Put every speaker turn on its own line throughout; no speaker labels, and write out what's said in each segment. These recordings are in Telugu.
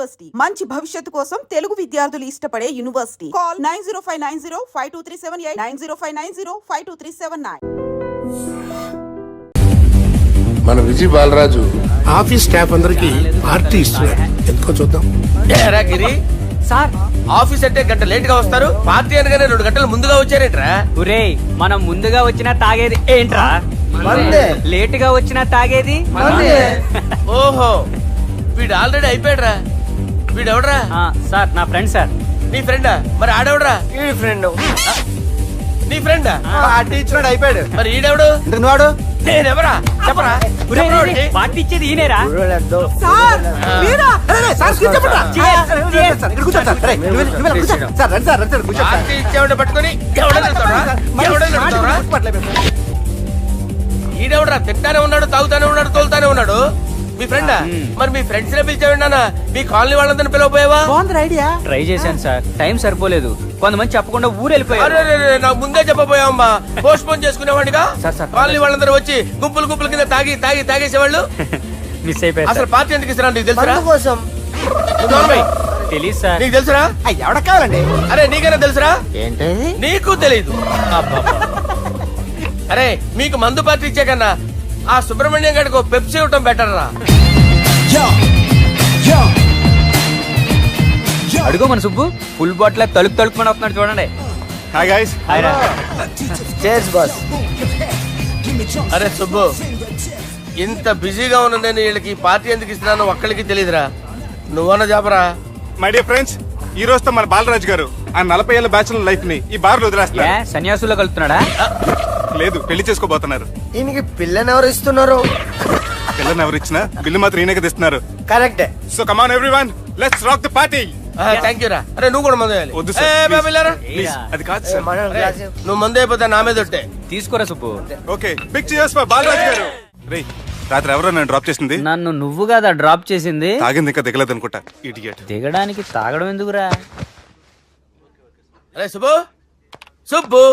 యూనివర్సిటీ మంచి భవిష్యత్తు కోసం తెలుగు విద్యార్థులు ఇష్టపడే యూనివర్సిటీ. కాల్ 9059052378 9059052379.
మన విజయ్ బాలరాజు
ఆఫీస్ స్టాఫ్ అందరికి పార్టీ ఇస్తున్నాడు. ఎందుకో చూద్దాం.
గిరి సార్, ఆఫీస్ అంటే గంట లేట్ గా వస్తారు, పార్టీ అనగానే 2 గంటలు ముందుగా వచ్చారేంట్రా?
ఒరే, మనం ముందుగా వచ్చినా తాగేది ఏంట్రా? లేట్ గా వచ్చినా తాగేది.
ఓహో, వీడు ఆల్రెడీ అయిపోయాడురా. వీడెవడరా?
సార్, నా ఫ్రెండ్ సార్.
నీ ఫ్రెండా? మరి ఆడెవడరా? ఈ ఫ్రెండ్. నీ ఫ్రెండా?
పార్టీ ఇచ్చినాడు, అయిపోయాడు.
మరి ఈడెవడు?
వాడు
నేనెవరా చెప్పరా?
పార్టీ ఇచ్చేది ఈయనేరా?
పార్టీ ఇచ్చేవాడు పట్టుకొని ఈడెవడరా? తింటానే ఉన్నాడు, తాగుతానే ఉన్నాడు, తోలుతానే ఉన్నాడు. మీ ఫ్రెండా? మరి మీ ఫ్రెండ్స్ నే పిలిచాడు. మీ కాలనీ వాళ్ళందరినీ పిలవపోయావా?
ఐడియా.
ట్రై చేశాను సార్, టైం సరిపోలేదు. కొంతమంది చెప్పకుండా ఊరు వెళ్ళిపోయారు.
నాకు ముందే చెప్పబోయావమ్మా, పోస్ట్ పోన్ చేసుకునేవాడిగా. కాలనీ వాళ్ళందరూ వచ్చి గుంపులు గుంపుల కింద తాగేసేవాళ్ళు.
మిస్ అయిపోయారు.
అసలు పార్టీ ఎందుకు ఇస్తున్నా నీకు తెలుసురా?
కోసం
తెలీదు సార్.
నీకు తెలుసురా?
ఎవడ కావాలండి?
అరే నీకైనా తెలుసురా?
ఏంటి
నీకు తెలీదు? అరే, మీకు మందు పార్టీ ఇచ్చే కన్నా ఆ సుబ్రహ్మణ్యం గారికి పెప్సీ ఇవ్వటం బెటర్ రా.
అడుగు మన సుబ్బు, ఫుల్ బాటిల్ తలుపుకొని వస్తున్నాడు చూడండి.
Hi guys.
హాయ్ రా.
Chairs boss.
అరే సుబ్బు, ఇంత బిజీగా ఉన్న నేను వీళ్ళకి పార్టీ ఎందుకు ఇస్తున్నాను ఒక్కడికి తెలియదురా. నువ్వన్న చెప్పరా?
మై డియర్ ఫ్రెండ్స్, ఈ రోజుతో మన బాలరాజు గారు ఆ 40 ఏళ్ల బ్యాచులర్ లైఫ్ ని ఈ బార్ లో వదిలేస్తున్నారు.
సన్యాసుల్లో కలుపుతున్నాడా?
లేదు, పెళ్లి చేసుకోబోతున్నారు.
ఈయనకి పిల్లని ఎవరు ఇస్తున్నారు?
పిల్లని ఎవరు ఇచ్చినా బిల్లు మాత్రం ఈయనకి ఇస్తున్నారు.
కరెక్టే.
So come on everyone, let's rock the party.
Thank you రా. అరే నువ్వు కూడా మందు వేయాలి.
వద్దు సార్, ప్లీజ్. అది కాదు సార్.
నువ్వు మందు అయిపోతే నా మీద ఒట్టే.
తీసుకోరా Subbu.
Okay, big cheers for Balaraju garu. రేయ్, రాత్రి ఎవరో నన్ను డ్రాప్ చేసింది?
నన్ను నువ్వు కదా డ్రాప్ చేసింది.
తాగింది ఇంకా దిగలేదు అనుకుంటా. ఇడియట్.
దిగడానికి తాగడం ఎందుకురా?
అరే సుబ్బు, సుబ్బు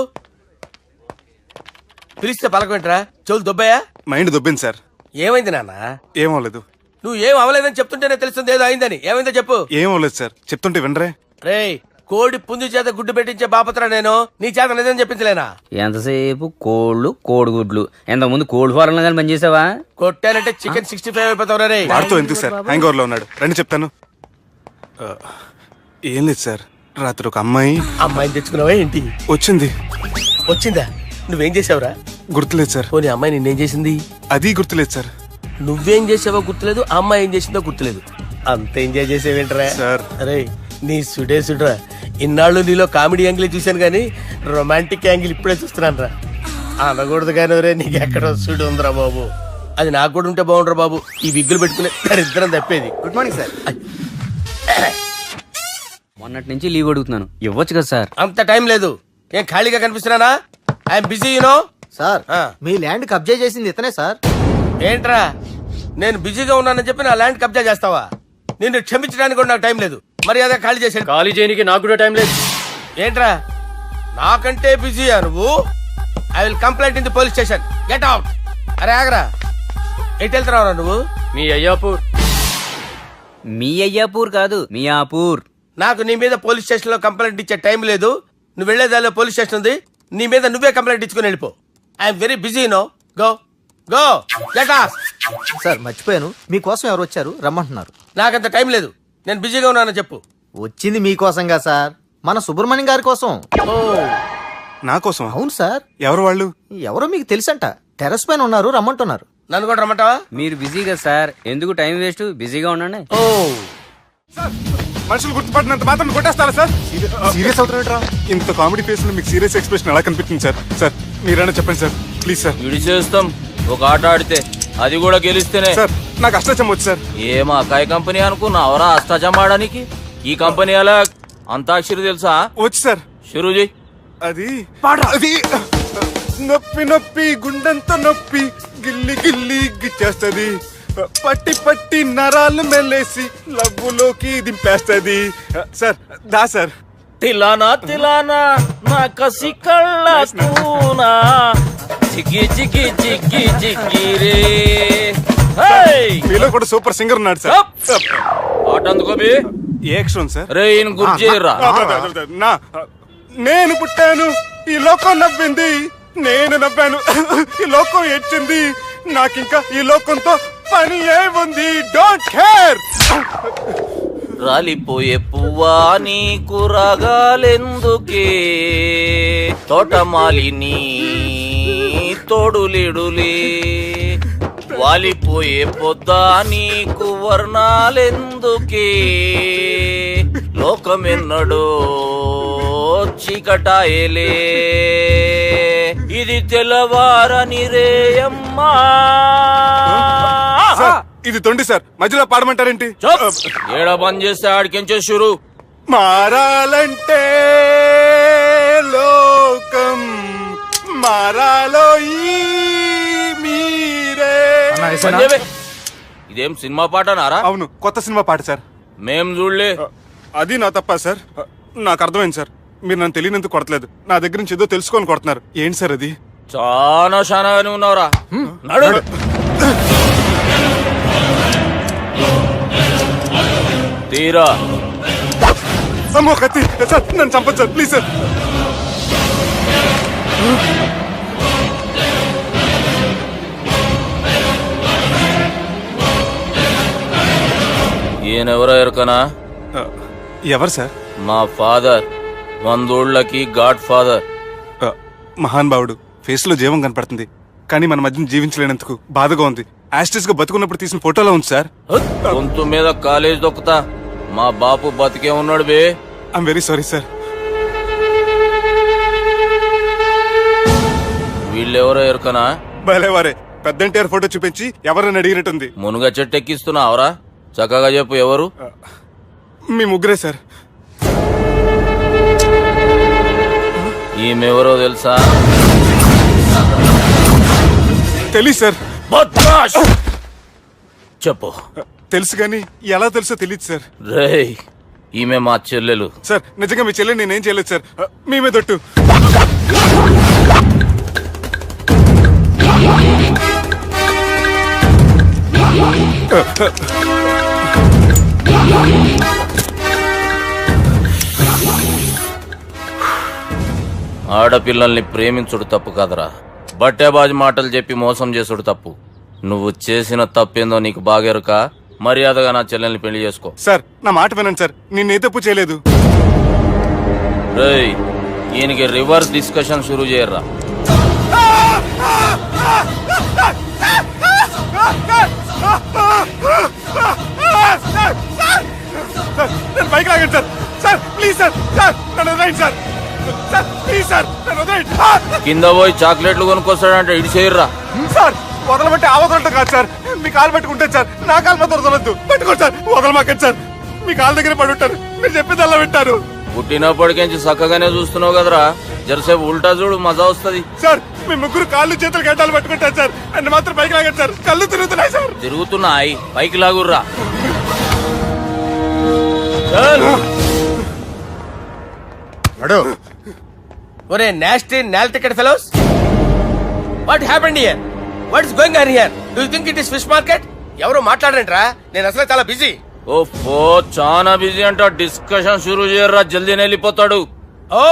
పిలిస్తే పలకమేంట్రా? చెవులు దొబ్బాయా?
Mind దొబ్బింది sir.
ఏమైంది నాన్న?
ఏమవలేదు.
నువ్వు ఏం అవలేదని చెప్తుంటేనే తెలుస్తుంది ఏదో అయిందని. ఏమైందో చెప్పు.
ఏమవలేదు సార్, చెప్తుంటే వినరే.
రేయ్, కోడి పుంజు చేత గుడ్డు పెట్టించే బాపత్రా నేను. నీ చేత నిజం చెప్పించలేనా?
ఎంతసేపు కోళ్ళు కోడిగుడ్లు. ఎంతకుముందు కోడి ఫారంలో కానీ పనిచేసావా?
కొట్టానంటే చికెన్ 65 అయిపోతావు రే.
వాడుతూ ఎందుకు సార్, హ్యాంగ్ ఓవర్ లో ఉన్నాడు. రండి చెప్తాను. ఏం లేదు సార్, రాత్రి ఒక
అమ్మాయిని తెచ్చుకున్నావా ఏంటి? వచ్చిందా? నువ్వేం చేసావురా?
గుర్తులేదు సార్.
పోనీ అమ్మాయి నిన్నేం చేసింది?
అది గుర్తులేదు సార్.
నువ్వేం చేసావో గుర్తులేదు, ఆ అమ్మాయి ఏం చేసిందో గుర్తులేదు. అంత ఎంజాయ్ చేసేవేంట్రా
సార్?
అరే నీ సుడే ఇన్నాళ్ళు నీలో కామెడీ యాంగిల్ చూశాను గానీ రొమాంటిక్ యాంగిల్ ఇప్పుడే చూస్తున్నాను రా. అనకూడదు కానీ రే, నీకు ఎక్కడ సుడు ఉందిరా బాబు. అది నాకు కూడా ఉంటే బాగుండ్రా బాబు. ఈ విగ్గులు పెట్టుకునే ఇద్దరం తప్పేది.
Good morning sir.
మొన్నటి నుంచి లీవ్ అడుగుతున్నాను, ఇవ్వచ్చు కదా సార్?
అంత టైం లేదు. ఏం ఖాళీగా కనిపిస్తున్నానా? I'm busy you know.
సార్, మీ ల్యాండ్ కబ్జా చేసింది ఇతనే సార్.
ఏంట్రా, నేను బిజీగా ఉన్నానని చెప్పి నా ల్యాండ్ కబ్జా చేస్తావా? నిన్ను క్షమించడానికి కూడా నాకు టైం లేదు. మరి అదే ఖాళీ చేసాడు.
ఖాళీ చేయడానికి నాకు కూడా టైం లేదు.
ఏంట్రా, నాకంటే బిజీయా నువ్వు? I will complaint in the police station. Get out. అరే ఆగరా, ఎటు వెళ్తున్నావురా నువ్వు?
మీ అయ్యాపూర్ కాదు, మియాపూర్.
నాకు నీ మీద పోలీస్ స్టేషన్ లో కంప్లైంట్ ఇచ్చే టైం లేదు. నువ్వు వెళ్లేదాలో పోలీస్ స్టేషన్ ఉంది. నీ మీద నువ్వే కంప్లైంట్ ఇచ్చుకుని వెళ్ళిపో. I'm very busy no. Go go get out.
Sir, మర్చిపోయాను, మీకోసం ఎవరు వచ్చారు, రమ్మంటున్నారు.
నాకంత టైం లేదు, నేను బిజీగా ఉన్నానని చెప్పు.
వచ్చింది మీకోసంగా సార్, మన సుబ్రహ్మణ్యం గారి కోసం.
ఓ,
నా కోసం?
అవును సార్.
ఎవరు వాళ్ళు?
ఎవరో మీకు తెలుసంట, టెర్రస్ పైన ఉన్నారు, రమ్మంటున్నారు.
నన్ను కూడా రమ్మంటావా?
మీరు బిజీగా సార్, ఎందుకు టైం వేస్ట్, బిజీగా ఉండండి.
ఓ,
మనుషులు గుర్తుపట్టినంత మాత్రం కొట్టేస్తారా సార్? సీరియస్ అవుతున్నట్రా? ఇంత కామెడీ ఫేస్ లో మీకు సీరియస్ ఎక్స్ప్రెషన్ ఎలా కనిపిస్తుంది సార్? సార్ మీరైనా చెప్పండి సార్, ప్లీజ్ సార్.
చేస్తాం ఒక ఆట ఆడితే, అది కూడా గెలిస్తేనే.
సార్, నాకు అష్టాచం వచ్చు సార్.
ఏం అకాయ కంపెనీ అనుకున్నావరా అష్టాచం ఆడడానికి? ఈ కంపెనీ అలా అంతాక్షరి తెలుసా?
వచ్చు సార్.
షురూ చేయి.
అది నొప్పి నొప్పి గుండెంత నొప్పి గిల్లి గిల్లి గిచ్చేస్తది, పట్టి పట్టి నరాలు మెల్లేసి లవ్వులోకి దింపేస్తది. సార్ దా సార్.
తిలానా తిలానా నా కసి కళ్ళ కూనా చిగ్గి చిగ్గి చిగ్గి చిగ్గి రే.
మీలో కూడా సూపర్ సింగర్ ఉన్నాడు సార్.
ఆట షర్ట్ అందుకోబి
ఏ ఎక్స్ట్రా సార్?
రే ఈయన గుర్తు చేయరా
నా నేను పుట్టాను, ఈ లోకం నవ్వింది, నేను నవ్వాను, ఈ లోకం ఏడ్చింది, నాకింకా ఈ లోకంతో పని ఏముంది? Don't care.
రాలిపోయే పువ్వా నీకు రాగాలెందుకే, తోటమాలిని తోడులిడులే, వాలిపోయే పొద్దా నీకు వర్ణాలెందుకే, లోకమెన్నడో చీకటాయలే, ఇది తెల్లవారని రేయమ్మా.
సార్, ఇది తొండి సార్, మధ్యలో పాడమంటారేంటి?
ఏడా బంద్ చేస్తే ఆడికెంచే షురు.
మారాలంటే లోకం మారాలో ఈ మీరే.
ఇదేం సినిమా పాట నారా?
అవును, కొత్త సినిమా పాట సార్.
మేం చూడలే.
అది నా తప్ప సార్. నాకు అర్థమైంది సార్, మీరు నన్ను తెలియనందుకు కొడతలేదు, నా దగ్గర నుంచి ఏదో తెలుసుకొని కొడుతున్నారు. ఏంటి సార్ అది?
చాలా శానాగానే ఉన్నావురా. నడు. తీరా.
అమ్మో కత్తి సార్, నన్ను చంపదు సార్, ప్లీజ్ సార్.
ఈయనెవరో ఎరకనా?
ఎవరు సార్?
మా ఫాదర్, 100 గాడ్ ఫాదర్.
మహాన్ భావుడు. ఫేస్ లో జీవం కనపడుతుంది, కానీ మన మధ్యన జీవించలేనందుకు బాధగా ఉంది. యాస్టిస్ గా బతుకున్నప్పుడు తీసిన ఫోటోలో ఉంది సార్.
గొంతు మీద కాలేజ్ దొక్కుతా. మా బాపు బతికే ఉన్నాడు బే.
I'm very sorry sir.
వీళ్ళెవరో ఎరకనా?
భలేవారే, పెద్ద ఎన్టీఆర్ ఫోటో చూపించి ఎవరని అడిగినట్టుంది.
మునుగ చెట్టు ఎక్కిస్తున్నావురా? చక్కగా చెప్పు ఎవరు?
మీ ముగ్గురే సార్.
ఈమెవరో తెలుసా?
తెలీదు సార్.
బద్మాష్! చెప్పు.
తెలుసు కానీ ఎలా తెలుసో తెలియదు సార్.
రేయ్, ఈమె మా చెల్లెలు.
సార్ నిజంగా మీ చెల్లెని నేనేం చేయలేదు సార్, మీ మీద ఒట్టు.
ఆడపిల్లల్ని ప్రేమించుడు తప్పు కాదురా, బట్టేబాజు మాటలు చెప్పి మోసం చేసుడు తప్పు. నువ్వు చేసిన తప్పేందో నీకు బాగెరుక. మర్యాదగా నా చెల్లెల్ని పెళ్లి చేసుకో.
సార్ నా మాట వినండి సార్, నేనే తప్పు చేయలేదు.
రేయ్, ఈయనకి రివర్స్ డిస్కషన్ షురూ చేయర్రా.
సార్ బైక్ లాగండి sir. Sir please sir, sir నన్ను వదిలేయండి సార్. సార్ ప్లీజ్ సార్, నన్ను వదిలేయండి.
కింద పోయి చాక్లెట్లు కొనుక్కొస్తాడంటే ఇడి చేయర్రా.
సార్ వదలబట్టి ఆ వదలటం కాదు సార్, మీ కాలు పట్టుకుంటే సార్, నా కాలు మాత్రం వదలొద్దు. పట్టుకోండి సార్, వదలమాకండి సార్. మీ కాలు దగ్గర పడి ఉంటారు, మీరు చెప్పేది అలా వింటారు.
పుట్టినప్పటికేంచి చక్కగానే చూస్తున్నావు కదరా, జరసేపు ఉల్టా చూడు, మజా వస్తుంది.
సార్ మీ ముగ్గురు కాళ్ళు చేతులు గడ్డాలు పట్టుకుంటారు సార్, నన్ను మాత్రం పైకి లాగండి సార్, కళ్ళు తిరుగుతున్నాయి సార్.
తిరుగుతున్నాయి, పైకి లాగుర్రా.
ఒరే నాస్టీ నాల్ ticket fellows, what happened here? What is going on here? Do you think it is fish market? ఎవరు మాట్లాడరంట్రా, నేను అసలే చాలా బిజీ.
ఓఫో, చాలా బిజీ అంట. డిస్కషన్ షురూ చేయర్రా, జల్దీ వెళ్ళిపోతాడు.
Oh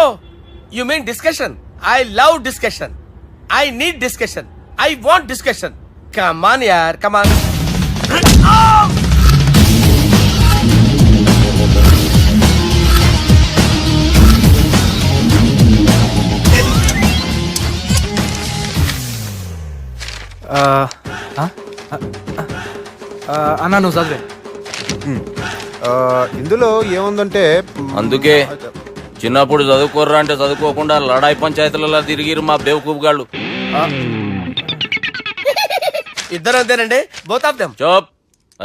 you mean discussion? I love discussion. I need discussion. I want discussion. Come on యార్, కమ్ ఆన్.
అన్నా నువ్వు చదివే. ఇందులో ఏముందంటే
అందుకే చిన్నప్పుడు చదువుకోర్రా అంటే చదువుకోకుండా లడాయి పంచాయతీలలో తిరిగిరు మా బేవకూపు గాళ్ళు.
ఇద్దరు అంతేనండి, బోత్ ఆఫ్ దెమ్.
చోప్.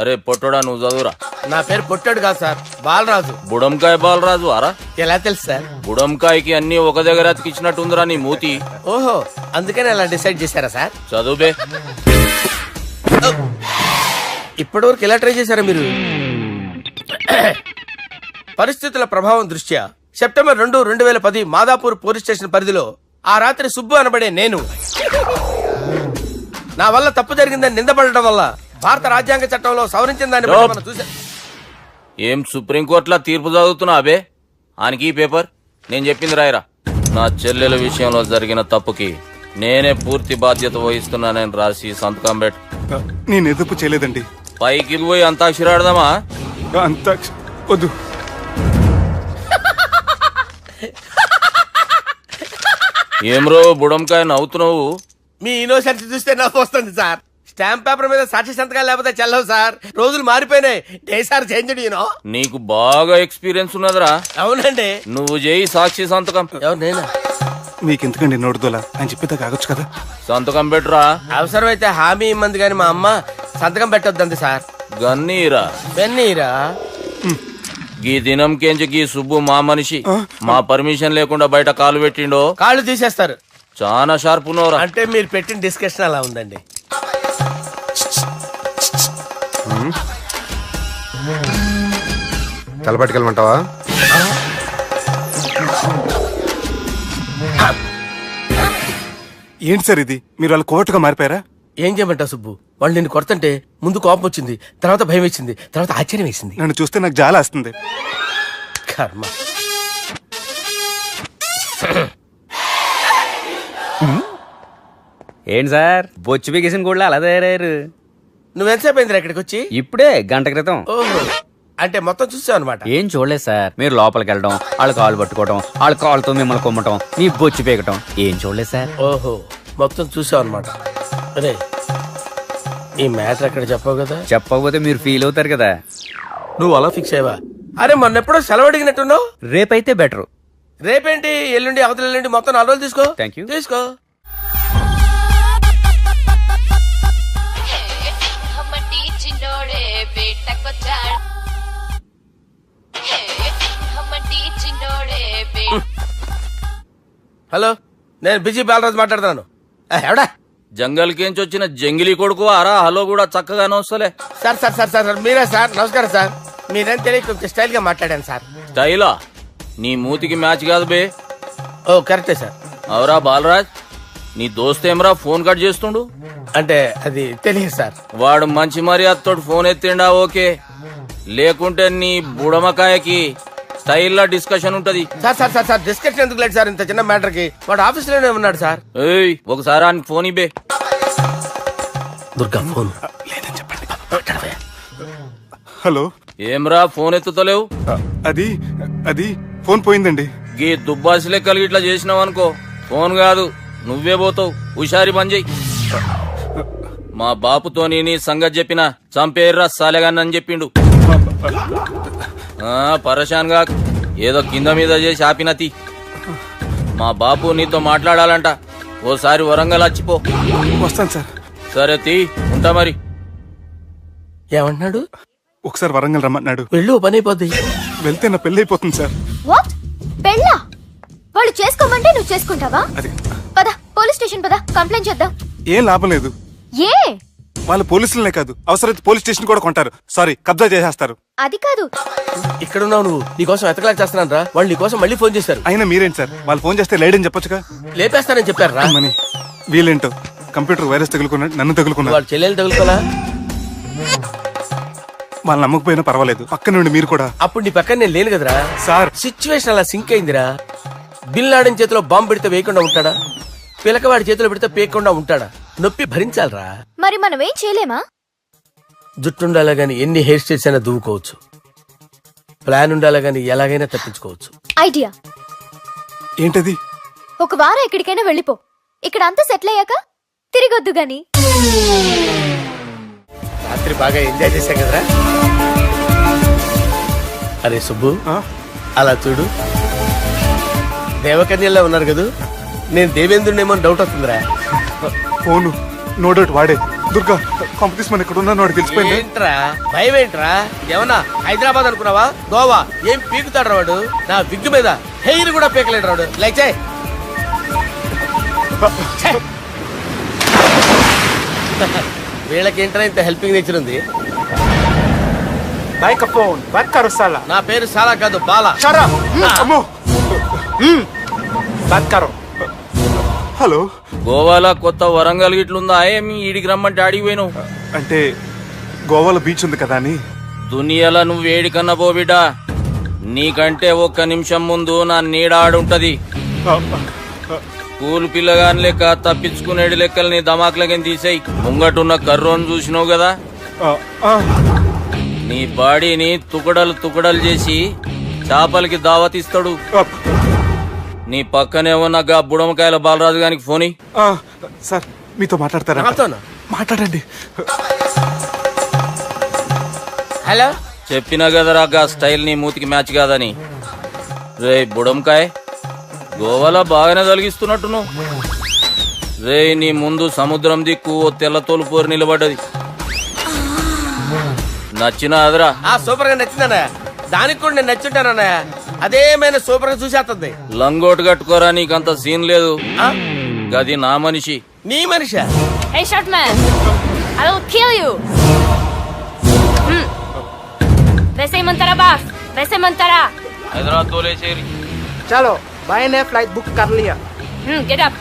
అరే పొట్టోడా, నువ్వు చదువురా.
నా పేరు పొట్టాడు కాదు సార్, బాలరాజు.
బుడంకాయ బాలరాజు అరా?
ఎలా తెలుసు సార్?
బుడంకాయకి అన్ని ఒక దగ్గర అతికిచ్చినట్టుందిరా నీ మూతి.
ఓహో, అందుకని అలా డిసైడ్ చేశారా సార్?
చదువుబే.
ఇప్పటి వరకు ఎలా ట్రై చేశారా మీరు? పరిస్థితుల ప్రభావం దృష్ట్యా సెప్టెంబర్ 2, 2010 మాదాపూర్ పోలీస్ స్టేషన్ పరిధిలో ఆ రాత్రి సుబ్బు అనబడే నేను నా వల్ల తప్పు జరిగిందని నిందపడటం వల్ల భారత రాజ్యాంగ చట్టంలో సవరించిన దాన్ని బట్టి మనం చూసా.
ఏం సుప్రీంకోర్టులో తీర్పు చదువుతున్నా అబే ఆనికి ఈ పేపర్ నేను చెప్పింది రాయరా. నా చెల్లెల విషయంలో జరిగిన తప్పుకి నేనే పూర్తి బాధ్యత వహిస్తున్నానని రాసి సంతకం పెట్టు.
నేను ఎదుపు చేయలేదండి.
పైకి పోయి అంతాక్షరి ఆడదామా?
అంత వద్దు.
ఏమ్రో బుడంకాయ నవ్వుతున్నావు?
మీ ఇన్నోసెన్స్ చూస్తే నవ్వు వస్తుంది సార్. స్టాంప్ పేపర్ మీద సాక్షి సంతకాలు లేకపోతే చెల్లవు సార్. రోజులు మారిపోయినాయి. Day sir change you know.
నీకు బాగా ఎక్స్పీరియన్స్ ఉన్నదిరా.
అవునండి.
నువ్వు చేయి సాక్షి సంతకం.
ఎవరు నేనా?
మీకు ఎందుకండి నోడుదోలా అని చెప్పేదా కాగొచ్చు కదా.
సంతకం పెట్టురా.
అవసరమైతే హామీ ఇమ్మంది కానీ మా అమ్మ సంతకం పెట్టొద్దండి సార్.
గన్నీరా
పెన్నీరా.
గీ దినంకేంచి గీ సుబ్బు మా మనిషి మా పర్మిషన్ లేకుండా బయట కాలు పెట్టిండో
కాళ్ళు తీసేస్తారు.
చాలా షార్ప్ ఉన్నవరా.
అంటే మీరు పెట్టిన డిస్కషన్ అలా ఉందండి.
తలపట్టుకెళ్ళమంటావా?
ఏంటి సార్ ఇది? మీరు వాళ్ళ కోర్టుగా మారిపోయారా?
ఏం చేయమంటావు సుబ్బు? వాళ్ళు నిన్ను కొడుతుంటే ముందు కోపం వచ్చింది, తర్వాత భయం వేసింది, తర్వాత ఆశ్చర్యం వేసింది.
నన్ను చూస్తే నాకు జాలి వస్తుంది.
కర్మ.
ఏంటి సార్ బొచ్చు బిగేసిన కూడా అలా తయారయ్యారు?
నువ్వెంతసేపు అయిందిరా ఇక్కడికి వచ్చి?
ఇప్పుడే గంట క్రితం.
ఓహో, అంటే మొత్తం చూసావు అనమాట.
ఏం చూడలేదు సార్. మీరు లోపలికి వెళ్ళడం, వాళ్ళ కాలు పట్టుకోవడం, వాళ్ళ కాళ్ళతో మిమ్మల్ని కొమ్మటం, మీ బొచ్చు పీకటం ఏం చూడలేదు సార్.
ఓహో, మొత్తం చూసావు అనమాట. అరే ఈ మ్యాటర్ అక్కడ చెప్పావు కదా.
చెప్పకపోతే మీరు ఫీల్ అవుతారు కదా.
నువ్వు అలా ఫిక్స్ అయ్యవా? అరే మొన్నెప్పుడో సెలవు అడిగినట్టున్నావు.
రేపైతే బెటర్.
రేపేంటి, ఎల్లుండి, అవతల ఎల్లుండి, మొత్తం 4 రోజులు తీసుకో.
Thank you.
తీసుకో. హలో, నేను బిజీ బాలరాజు మాట్లాడుతున్నాను. ఎవడా?
జంగల్ కేంచి వచ్చిన జంగిలీ కొడుకు అరా. హలో కూడా చక్కగానే వస్తలే.
సార్ సార్ సార్ సార్ మీరే సార్. నమస్కారం సార్. మీరేం తెలియక కొంచెం స్టైల్ గా మాట్లాడాను సార్.
స్టైలా? నీ మూతికి మ్యాచ్ కాదు బే.
ఓ కరెక్టే సార్.
అవరా బాలరాజ్, నీ దోస్త్ ఏమరా ఫోన్ కట్ చేస్తుండు?
అంటే అది తెలియదు సార్.
వాడు మంచి మర్యాదతో ఫోన్ ఎత్తిండా ఓకే, లేకుంటే నీ బుడమకాయకి స్టైల్లో డిస్కషన్ ఉంటది.
Sir sir sir sir discussion ఎందుకు లేదు సార్? ఇంత చిన్న మ్యాటర్ కి వాడు ఆఫీస్ లోనే ఉన్నాడు సార్.
ఏయ్ ఒకసారి ఆయన ఫోన్ ఇబ్బే.
దుర్గా ఫోన్
లేదని చెప్పండి. హలో.
ఏమ్రా ఫోన్ ఎత్తుతలేవు?
అది అది ఫోన్ పోయిందండి.
గీ దుబ్బాసి లెక్కలు ఇట్లా చేసినావు అనుకో, ఫోన్ కాదు నువ్వే పోతావు. హుషారి బంద్ చెయ్యి. మా బాపుతో నీ సంగతి చెప్పిన చంపేర్రా సాలెగాన్ని చెప్పిండు. పరేషాన్ గా ఏదో కింద మీద చేసి ఆపినతి. మా బాపు నీతో మాట్లాడాలంట. ఓసారి వరంగల్ వచ్చిపో.
వస్తాను సార్.
సరే తీ, ఉంటా మరి.
ఏమంటున్నాడు?
ఒకసారి వరంగల్ రమ్మన్నాడు.
వెళ్ళు, పని అయిపోద్ది.
వెళ్తే నా పెళ్లి అయిపోతుంది సార్.
వాట్? పెళ్ళా? వాళ్ళు చేసుకోమంటే నువ్వు చేసుకుంటావా?
అది
పద పోలీస్ స్టేషన్ పద, కంప్లైంట్ చేద్దాం.
ఏం లాభం లేదు.
ఏ?
వాళ్ళు పోలీసులనే కాదు, అవసరమైతే పోలీస్ స్టేషన్ కూడా కొంటారు. సారీ, కబ్జా చేసేస్తారు.
అది కాదు.
ఇక్కడ ఉన్నావు నువ్వు, నీకోసం ఎతకలేక చేస్తున్నాను రా. వాళ్ళు నీకోసం మళ్ళీ ఫోన్ చేశారు.
అయినా మీరేంటి సార్, వాళ్ళు ఫోన్ చేస్తే లేడని చెప్పొచ్చుగా.
లేపేస్తానని చెప్పారు రా.
మని వీళ్ళేంటో కంప్యూటర్ వైరస్ తగులుకున్నాడు, నన్ను తగులుకున్నాడు.
వాళ్ళ చెల్లెలు తగులుకోలా?
వాళ్ళు నమ్మకపోయినా పర్వాలేదు, పక్క నుండి మీరు కూడా.
అప్పుడు నీ పక్కన నేను లేను కదరా
సార్.
సిచ్యువేషన్ అలా సింక్ అయిందిరా. బిల్ లాడన్ చేతిలో బాంబు పెడితే వేయకుండా ఉంటాడా? పిలకవాడి చేతిలో పెడితే పేయకుండా ఉంటాడా? నొప్పి భరించాలరా.
మరి మనం ఏం చేయలేమా?
జుట్టుండాలా గాని ఎన్ని హెయిర్ స్టైల్స్ అయినా దువ్వుకోవచ్చు. ప్లాన్ ఉండాలా గాని ఎలాగైనా తప్పించుకోవచ్చు.
ఐడియా
ఏంటది?
ఒక వారం ఎక్కడికైనా వెళ్ళిపో. ఇక్కడ అంతా సెటిల్ అయ్యాక తిరిగొద్దు గాని.
రాత్రి బాగా ఎంజాయ్ చేశాం కదరా. అరే సుబ్బు, అలా చూడు, దేవకన్యల్లో ఉన్నారు కదా. నేను దేవేంద్రునేమో డౌట్ వస్తుందిరా.
ఫోను నో డౌట్ వాడే. దుర్గా కాంపిటీస్ మన ఇక్కడ ఉన్నాను, వాడు తెలిసిపోయింది.
ఏంట్రా భయం ఏంట్రా? ఏమన్నా హైదరాబాద్ అనుకున్నావా? గోవా? ఏం పీకుతాడు వాడు? నా విగ్గు మీద హెయిర్ కూడా పీకలేడు రాడు. లైక్ చేయి. వీళ్ళకేంట్రా ఇంత హెల్పింగ్ నేచర్ ఉంది? నా పేరు సాలా కాదు, బాలా.
అమ్మో. హలో.
గోవాలో కొత్త వరంగల్ గిట్లుందా? ఏమి ఈడికి రమ్మంటే అడిగి పోయినావు?
అంటే గోవాలో బీచ్ ఉంది కదా అని.
దునియాలో నువ్వు వేడికన్నా పో బిడ్డ, నీకంటే ఒక్క నిమిషం ముందు నా నీడ ఆడుంటది. స్కూల్ పిల్లగాని లెక్క తప్పించుకునేడు లెక్కలు నీ దమాకులకి తీసేయి. ముంగటున్న కర్రోని చూసినావు కదా, నీ బాడీని తుకడలు తుకడలు చేసి చేపలకి దావతిస్తాడు. నీ పక్కనే ఉన్న గా బుడమకాయల బాలరాజు గారికి ఫోని.
సార్ మీతో మాట్లాడతారా?
నాతోనా?
మాట్లాడండి.
హలో,
చెప్పినా కదరా గా స్టైల్ నీ మూతికి మ్యాచ్ కాదని. రే బుడంకాయ్, గోవాలో బాగానే తొలగిస్తున్నట్టు నువ్వు. రే నీ ముందు సముద్రం దిక్కు ఓ తెల్ల తోలు పోరు నిలబడ్డది. నచ్చినా అదరా?
సూపర్ గా నచ్చిందన్నయ్య. దానికి కూడా నేను నచ్చుంటానన్నయ్య. అదేమైనా సూపర్ గా చూసేస్తుంది.
లంగోటు కట్టుకోరా, నీకంత సీన్ లేదు. గది నా మనిషి.
నీ Manisha?
Hey, short man! I will kill you! वैसे ही मंतरा बास, वैसे मंतरा.
హైదరాబాద్ తోలేసేరి.
చలో బాయ్ నే ఫ్లైట్ బుక్ కర్ లియా.
Get up.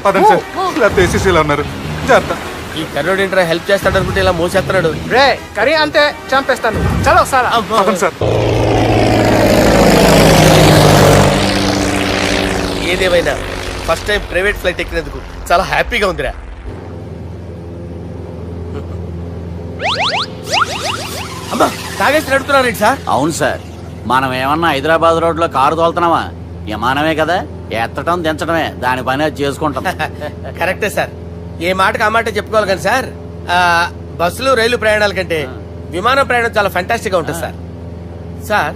పదండి సార్, లేకపోతే ఏసీసీలో ఉన్నారు. జాగ్రత్త.
ఈ కర్రోడు ఏంట్రా హెల్ప్ చేస్తాడు అనుకుంటే ఇలా మోసేస్తున్నాడు.
రే కరీ అంతే చంపేస్తాను. చలో సార్.
పదండి సార్.
ఏదేమైనా ఫస్ట్ టైం ప్రైవేట్ ఫ్లైట్ ఎక్కినందుకు చాలా హ్యాపీగా ఉందిరా. అమ్మా, తాగేసి నడుపుతున్నారేంటి సార్?
అవును సార్, మనం ఏమన్నా హైదరాబాద్ రోడ్ లో కారు తోలుతున్నామా? విమానమే కదా, ఎత్తటం దించడమే దాని పని అది చేసుకుంటాం.
కరెక్టే సార్. ఏ మాటకు ఆ మాట చెప్పుకోవాలి కానీ సార్, బస్సులు రైలు ప్రయాణాల కంటే విమానం ప్రయాణం చాలా ఫంటాస్టిక్ గా ఉంటుంది సార్. సార్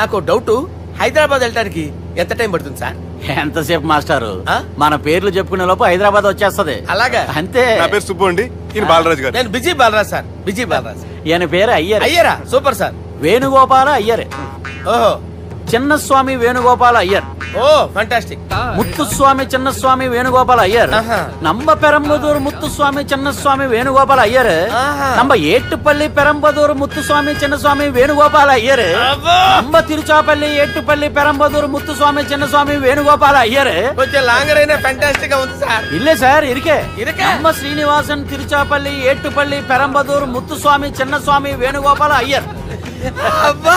నాకు డౌట్, హైదరాబాద్ వెళ్ళడానికి ఎంత టైం పడుతుంది సార్?
ఎంతసేపు మాస్టారు, మన పేర్లు చెప్పుకునే లోపు హైదరాబాద్ వచ్చేస్తది.
అలాగా?
అంతే.
నా పేరు సుబ్బు అండి, ఈయన బాలరాజు గారు.
నేను busy Balaraj sir. Busy Balaraj.
ఈయన పేరు అయ్యర్.
అయ్యరా? Super sir.
వేణుగోపాల అయ్యర్.
ఓహో,
చిన్నస్వామి వేణుగోపాల అయ్యర్.
Oh fantastic.
ముత్తుస్వామి చిన్నస్వామి వేణుగోపాల అయ్యర్. நம்ம பெரம்பதூர் முத்துசுவாமி சின்னசுவாமி வேணுகோபால ஐயர். நம்ம ஏட்டுப்பள்ளி பெரம்பதூர் முத்துசுவாமி சின்னசுவாமி வேணுகோபால ஐயர். நம்ம திருச்சாப்பள்ளி ஏட்டுப்பள்ளி பெரம்பதூர் முத்துசுவாமி சின்னசுவாமி வேணுகோபால ஐயர்.
కొంచెం లాంగర్ అయినా ఫంటాస్టిక్ గా ఉంది సార్.
இல்ல சார் இருக்கே. நம்ம ஸ்ரீனிவாசன் திருச்சாப்பள்ளி ஏட்டுப்பள்ளி பெரம்பதூர் முத்துசுவாமி சின்னசுவாమి వేణుగోపాల ஐயர்.
అబ్బా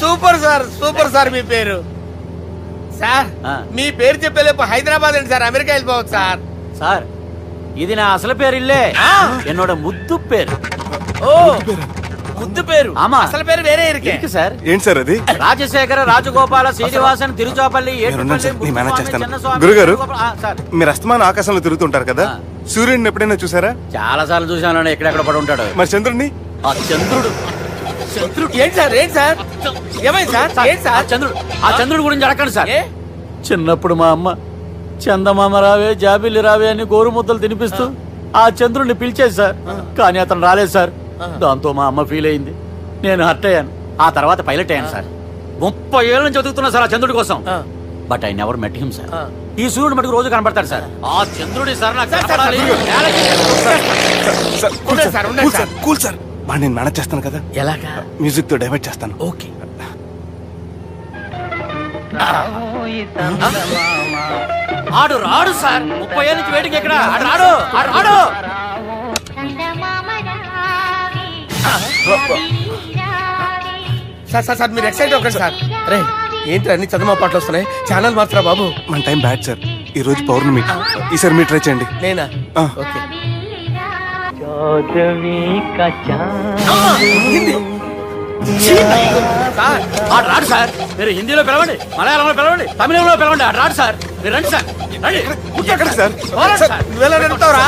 సూపర్ సార్, సూపర్ సార్. మీ పేరు సార్, మీ పేరు చెప్పేలేపు హైదరాబాద్ అండి సార్, అమెరికా వెళ్ళిపోవచ్చు సార్.
சார் ఇది నా అసలు పేరు ఇల్లే, என்னோட ముద్దు పేరు.
ఓ ముద్దు పేరు?
ఆమా,
అసలు పేరు వేరే
ఇருக்கு సార్.
ఏంటి సార్ అది?
రాజశేఖర రాజగోపాల శ్రీనివాసన్ తిరుచాపల్లి
గురుగారు, మీరు అస్తమానం ఆకాశంలో తిరుగుతుంటారు కదా, సూర్యుడిని ఎప్పుడైనా చూసారా?
చాలా సార్లు చూసాను, ఎక్కడెక్కడ పడి ఉంటాడు.
మరి చంద్రుడిని?
ఆ చంద్రుడు.
ఏంటి సార్? ఏంటి సార్? ఏమైంది సార్? ఏంటి సార్?
చంద్రుడు. ఆ చంద్రుడు గురించి అడగండి సార్. చిన్నప్పుడు మా అమ్మ చందమామ రావే జాబిల్లి రావే అని గోరు ముద్దలు తినిపిస్తూ ఆ చంద్రుడిని పిలిచేది సార్. కానీ అతను రాలేదు సార్. దాంతో మా అమ్మ ఫీల్ అయింది, నేను హర్ట్ అయ్యాను. ఆ తర్వాత పైలట్ అయ్యాను సార్. 30 ఏళ్ళ నుంచి చదువుతున్నా సార్ ఆ చంద్రుడి కోసం. But I never met him sir. ఈ సూర్యుడు మటుకు రోజు కనబడతాడు సార్. ఆ చంద్రుడి సార్ నాకు కనపడాలి.
కూల్ సార్, నేను మేనేజ్ చేస్తాను కదా.
ఎలాగా?
మ్యూజిక్ తో డైవర్ట్ చేస్తాను.
ఓకే.
ఆడు రాడు సార్, 30 ఏళ్ళ నుంచి వేటికి ఎక్కడ ఆడు రాడు. ఆడు రాడు.
సార్ సార్ సార్ మీరు ఎక్సైట్ అవ్వకండి సార్. రే ఏంటి అన్ని చదువు పాటలు వస్తున్నాయి, ఛానల్ మాత్రం బాబు.
మన టైం బ్యాడ్ సార్, ఈ రోజు పౌర్ణమి. ఈసారి మీరు ట్రై చేయండి.
నేనా? ఓకే.
సార్ ఆడు రాడు సార్. మీరు హిందీలో పిలవండి, మలయాళంలో పిలవండి, తమిళంలో పిలవండి. ఆడు రాడు సార్. మీరు రండి సార్, రండి.
ఎక్కడ సార్?
నువ్వెలా నడుపుతావురా?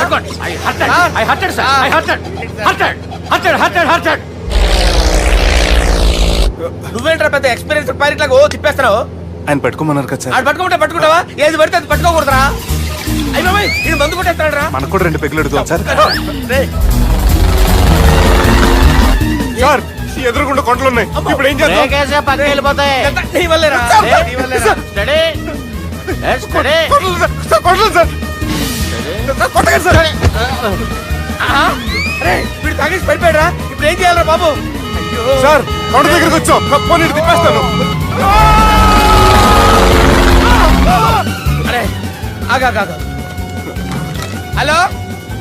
నువ్వేంట్రా పెద్ద ఎక్స్పీరియన్స్ పైలట్ లాగా ఓ తిప్పేస్తున్నావు?
ఆయన పట్టుకోమన్నారు కదా సార్.
ఆడు పట్టుకుంటే పట్టుకుంటావా? ఏది పడితే అది పట్టుకోకూడదురా. అయ్యి బాబాయ్, ఇది మందు కొట్టేస్తాడు రా.
మనకు కూడా 2 పెగ్గులు అడుగుతాం సార్. ఎదురుకుండా కొండలు ఉన్నాయి, ఇప్పుడు ఏం చేద్దాం?
పక్కకి వెళ్ళిపోతాయి.
నీ వల్లేరా? నీ వల్లేరా? వీడు తాగేసి పడిపోయాడురా. ఇప్పుడు ఏం చేయాలరా బాబు?
సార్ కొండ దగ్గరకు వచ్చాం, పోనీ తిప్పేస్తాను.
అరే ఆగా. హలో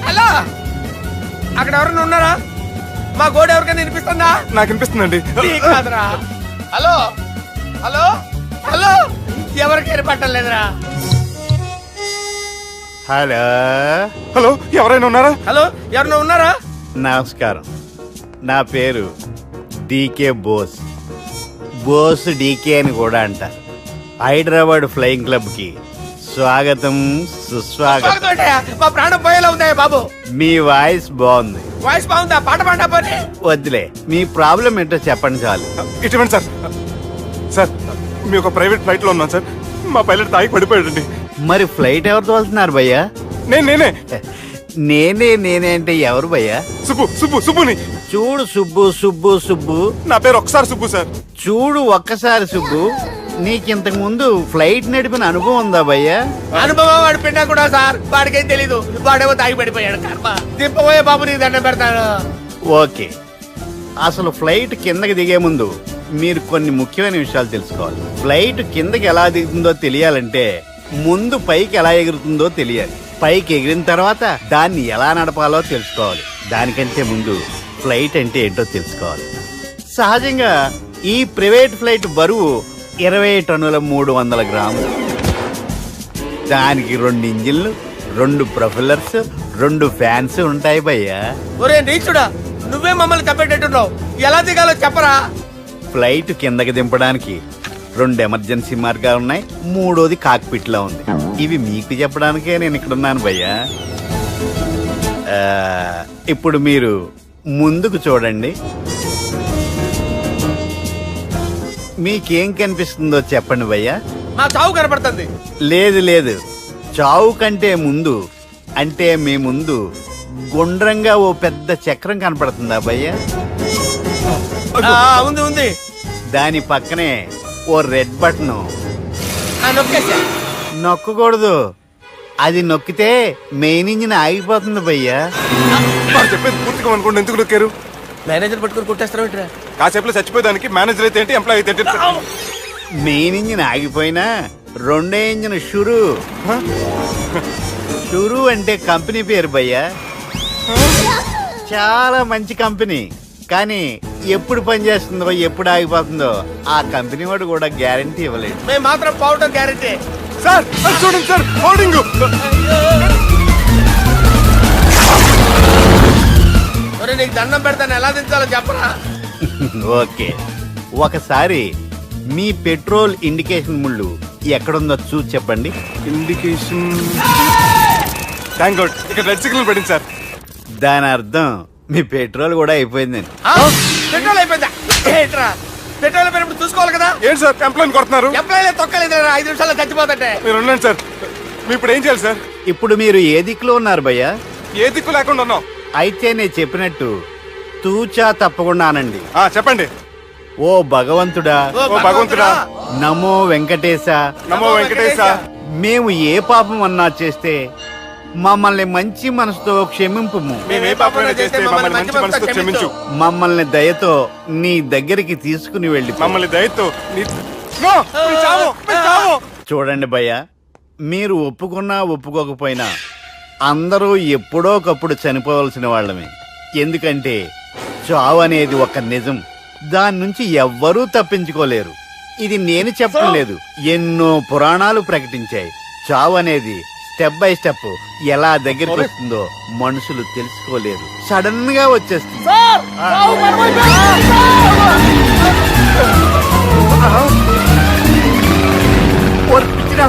హలో, అక్కడ ఎవరన్నా ఉన్నారా? మా గోడ ఎవరికైనా వినిపిస్తుందా?
నాకు అనిపిస్తుందండి.
నీకు కాదురా. హలో హలో హలో ఎవరికి వినపట్టలేదురా.
హలో
హలో, ఎవరైనా ఉన్నారా?
హలో ఎవరైనా ఉన్నారా?
నమస్కారం, నా పేరు డీకే బోస్. బోస్ డీకే అని కూడా అంటారు. హైదరాబాద్ ఫ్లయింగ్ క్లబ్ కి స్వాగతం సుస్వాగతం.
స్వాగతం ఏంటయ్యా? మా ప్రాణం పోయేలా ఉందయ్యా బాబు.
మీ వాయిస్ బాగుంది.
వాయిస్ బాగుందా? పాట పాడా పోనీ.
వద్దులే, మీ ప్రాబ్లం ఏంటో చెప్పండి చాలు.
ఇటువంటి సార్, సార్ మీ ఒక ప్రైవేట్ ఫ్లైట్ లో ఉన్నాం సార్. మా పైలట్ తాగి పడిపోయాడండి.
మరి ఫ్లైట్ ఎవరితో వెళ్తున్నారు భయ్యా?
నేనే
నేనే అంటే ఎవరు భయ్యా?
సుబ్బుని.
చూడు సుబ్బు సుబ్బు సుబ్బు,
నా పేరు ఒకసారి సుబ్బు సార్.
చూడు ఒక్కసారి సుబ్బు, నీకింతకు ముందు ఫ్లైట్ నడిపిన అనుభవం ఉందా భయ్యా?
అనుభవం వాడు పిన్నా కూడా సార్, వాడికేం తెలీదు. వాడేమో తాగి పడిపోయాడు. కర్మ. దింపబోయే బాబు నీకు దండం పెడతాను.
ఓకే, అసలు ఫ్లైట్ కిందకి దిగే ముందు మీరు కొన్ని ముఖ్యమైన విషయాలు తెలుసుకోవాలి. ఫ్లైట్ కిందకి ఎలా దిగుతుందో తెలియాలంటే ముందు పైకి ఎలా ఎగురుతుందో తెలియాలి. పైకి ఎగిరిన తర్వాత దాన్ని ఎలా నడపాలో తెలుసుకోవాలి. దానికంటే ముందు ఫ్లైట్ అంటే ఏంటో తెలుసుకోవాలి. సహజంగా ఈ ప్రైవేట్ ఫ్లైట్ బరువు 20 టన్నుల 300 గ్రాములు. దానికి 2 ఇంజిన్లు, 2 ప్రొపెల్లర్స్, 2 ఫ్యాన్స్ ఉంటాయి భయ్యా.
ఒరే నీచుడా, నువ్వే మమ్మల్ని తప్పేటట్టున్నావు. ఎలా దిగాలో చెప్పరా?
ఫ్లైట్ కిందకి దింపడానికి 2 ఎమర్జెన్సీ మార్గాలు ఉన్నాయి. 3వది కాక్పిట్ లో ఉంది. ఇవి మీకు చెప్పడానికే నేను ఇక్కడ ఉన్నాను భయ్యా. ఇప్పుడు మీరు ముందుకు చూడండి. మీకేం కనిపిస్తుందో చెప్పండి భయ్యా.
మా చావు కనపడుతుంది.
లేదు, చావు కంటే ముందు అంటే మీ ముందు గుండ్రంగా ఓ పెద్ద చక్రం కనపడుతుందా భయ్యా?
ఉంది.
దాని పక్కనే ఓ రెడ్ బటన్.
నొక్కేసా.
నొక్కకూడదు, అది నొక్కితే మెయిన్ ఇంజిన్ ఆగిపోతుంది భయ్యా.
వాడు చెప్పేది పూర్తిగా అనుకోండి. ఎందుకు నొక్కారు?
మేనేజర్ పట్టుకుని కొట్టేస్తారా ఏంట్రా?
కాసేపులో చచ్చిపోయేదానికి మేనేజర్ అయితే ఏంటి, ఎంప్లాయ్ అయితే ఏంటి?
మెయిన్ ఇంజిన్ ఆగిపోయినా రెండో ఇంజిన్ షురు అంటే కంపెనీ పేరు భయ్యా. చాలా మంచి కంపెనీ, కానీ ఎప్పుడు పనిచేస్తుందో ఎప్పుడు ఆగిపోతుందో ఆ కంపెనీ వాడు కూడా గ్యారంటీ ఇవ్వలేదు.
మేము మాత్రం పోవటం గ్యారంటీ.
సార్ అది చూడండి సార్, హోర్డింగ్.
ఒరే నీకు దండం పెడతాను, ఎలా దించాలో చెప్పరా?
ఓకే, ఒకసారి మీ పెట్రోల్ ఇండికేషన్ ముళ్ళు ఎక్కడుందో చూసి చెప్పండి.
ఇండికేషన్. థ్యాంక్ గాడ్, ఇక్కడ రెడ్ సిగ్నల్ పడింది సార్.
దాని అర్థం మీ పెట్రోల్ కూడా అయిపోయిందండి.
పెట్రోల్ అయిపోయిందా? ఏంట్రా పెట్రోల్ అయిపోయినప్పుడు చూసుకోవాలి కదా.
ఏంటి సార్ ఎంప్లాయ్ కొడుతున్నారు?
ఎంప్లాయీ తొక్కలేదు. 5 నిమిషాల్లో చచ్చిపోతుంటే.
మీరు ఉండండి సార్. మీరు ఇప్పుడు ఏం చేయాలి సార్?
ఇప్పుడు మీరు ఏ దిక్కులో ఉన్నారు భయ్యా?
ఏ దిక్కు లేకుండా ఉన్నాం.
అయితే నేను చెప్పినట్టు తూచా తప్పకుండా అనండి.
చెప్పండి.
ఓ భగవంతుడా,
ఓ భగవంతుడా,
నమో వెంకటేశ,
నమో వెంకటేశ.
మేము ఏ పాపం అన్నా చేస్తే మమ్మల్ని మంచి మనసుతో క్షమింపుము.
మేము ఏ పాపమైనా చేస్తే మమ్మల్ని మంచి మనసుతో క్షమించు.
మమ్మల్ని దయతో నీ దగ్గరికి తీసుకుని వెళ్ళి
మమ్మల్ని దయతో నో, మీరు చావు, మీరు చావు.
చూడండి భయ్యా, మీరు ఒప్పుకున్నా ఒప్పుకోకపోయినా అందరూ ఎప్పుడో ఒకప్పుడు చనిపోవలసిన వాళ్ళమే. ఎందుకంటే చావు అనేది ఒక నిజం, దాని నుంచి ఎవ్వరూ తప్పించుకోలేరు. ఇది నేను చెప్పడం లేదు, ఎన్నో పురాణాలు ప్రకటించాయి. చావు అనేది స్టెప్ బై స్టెప్ ఎలా దగ్గరికి వస్తుందో మనుషులు తెలుసుకోలేరు, సడన్ గా వచ్చేస్తుంది.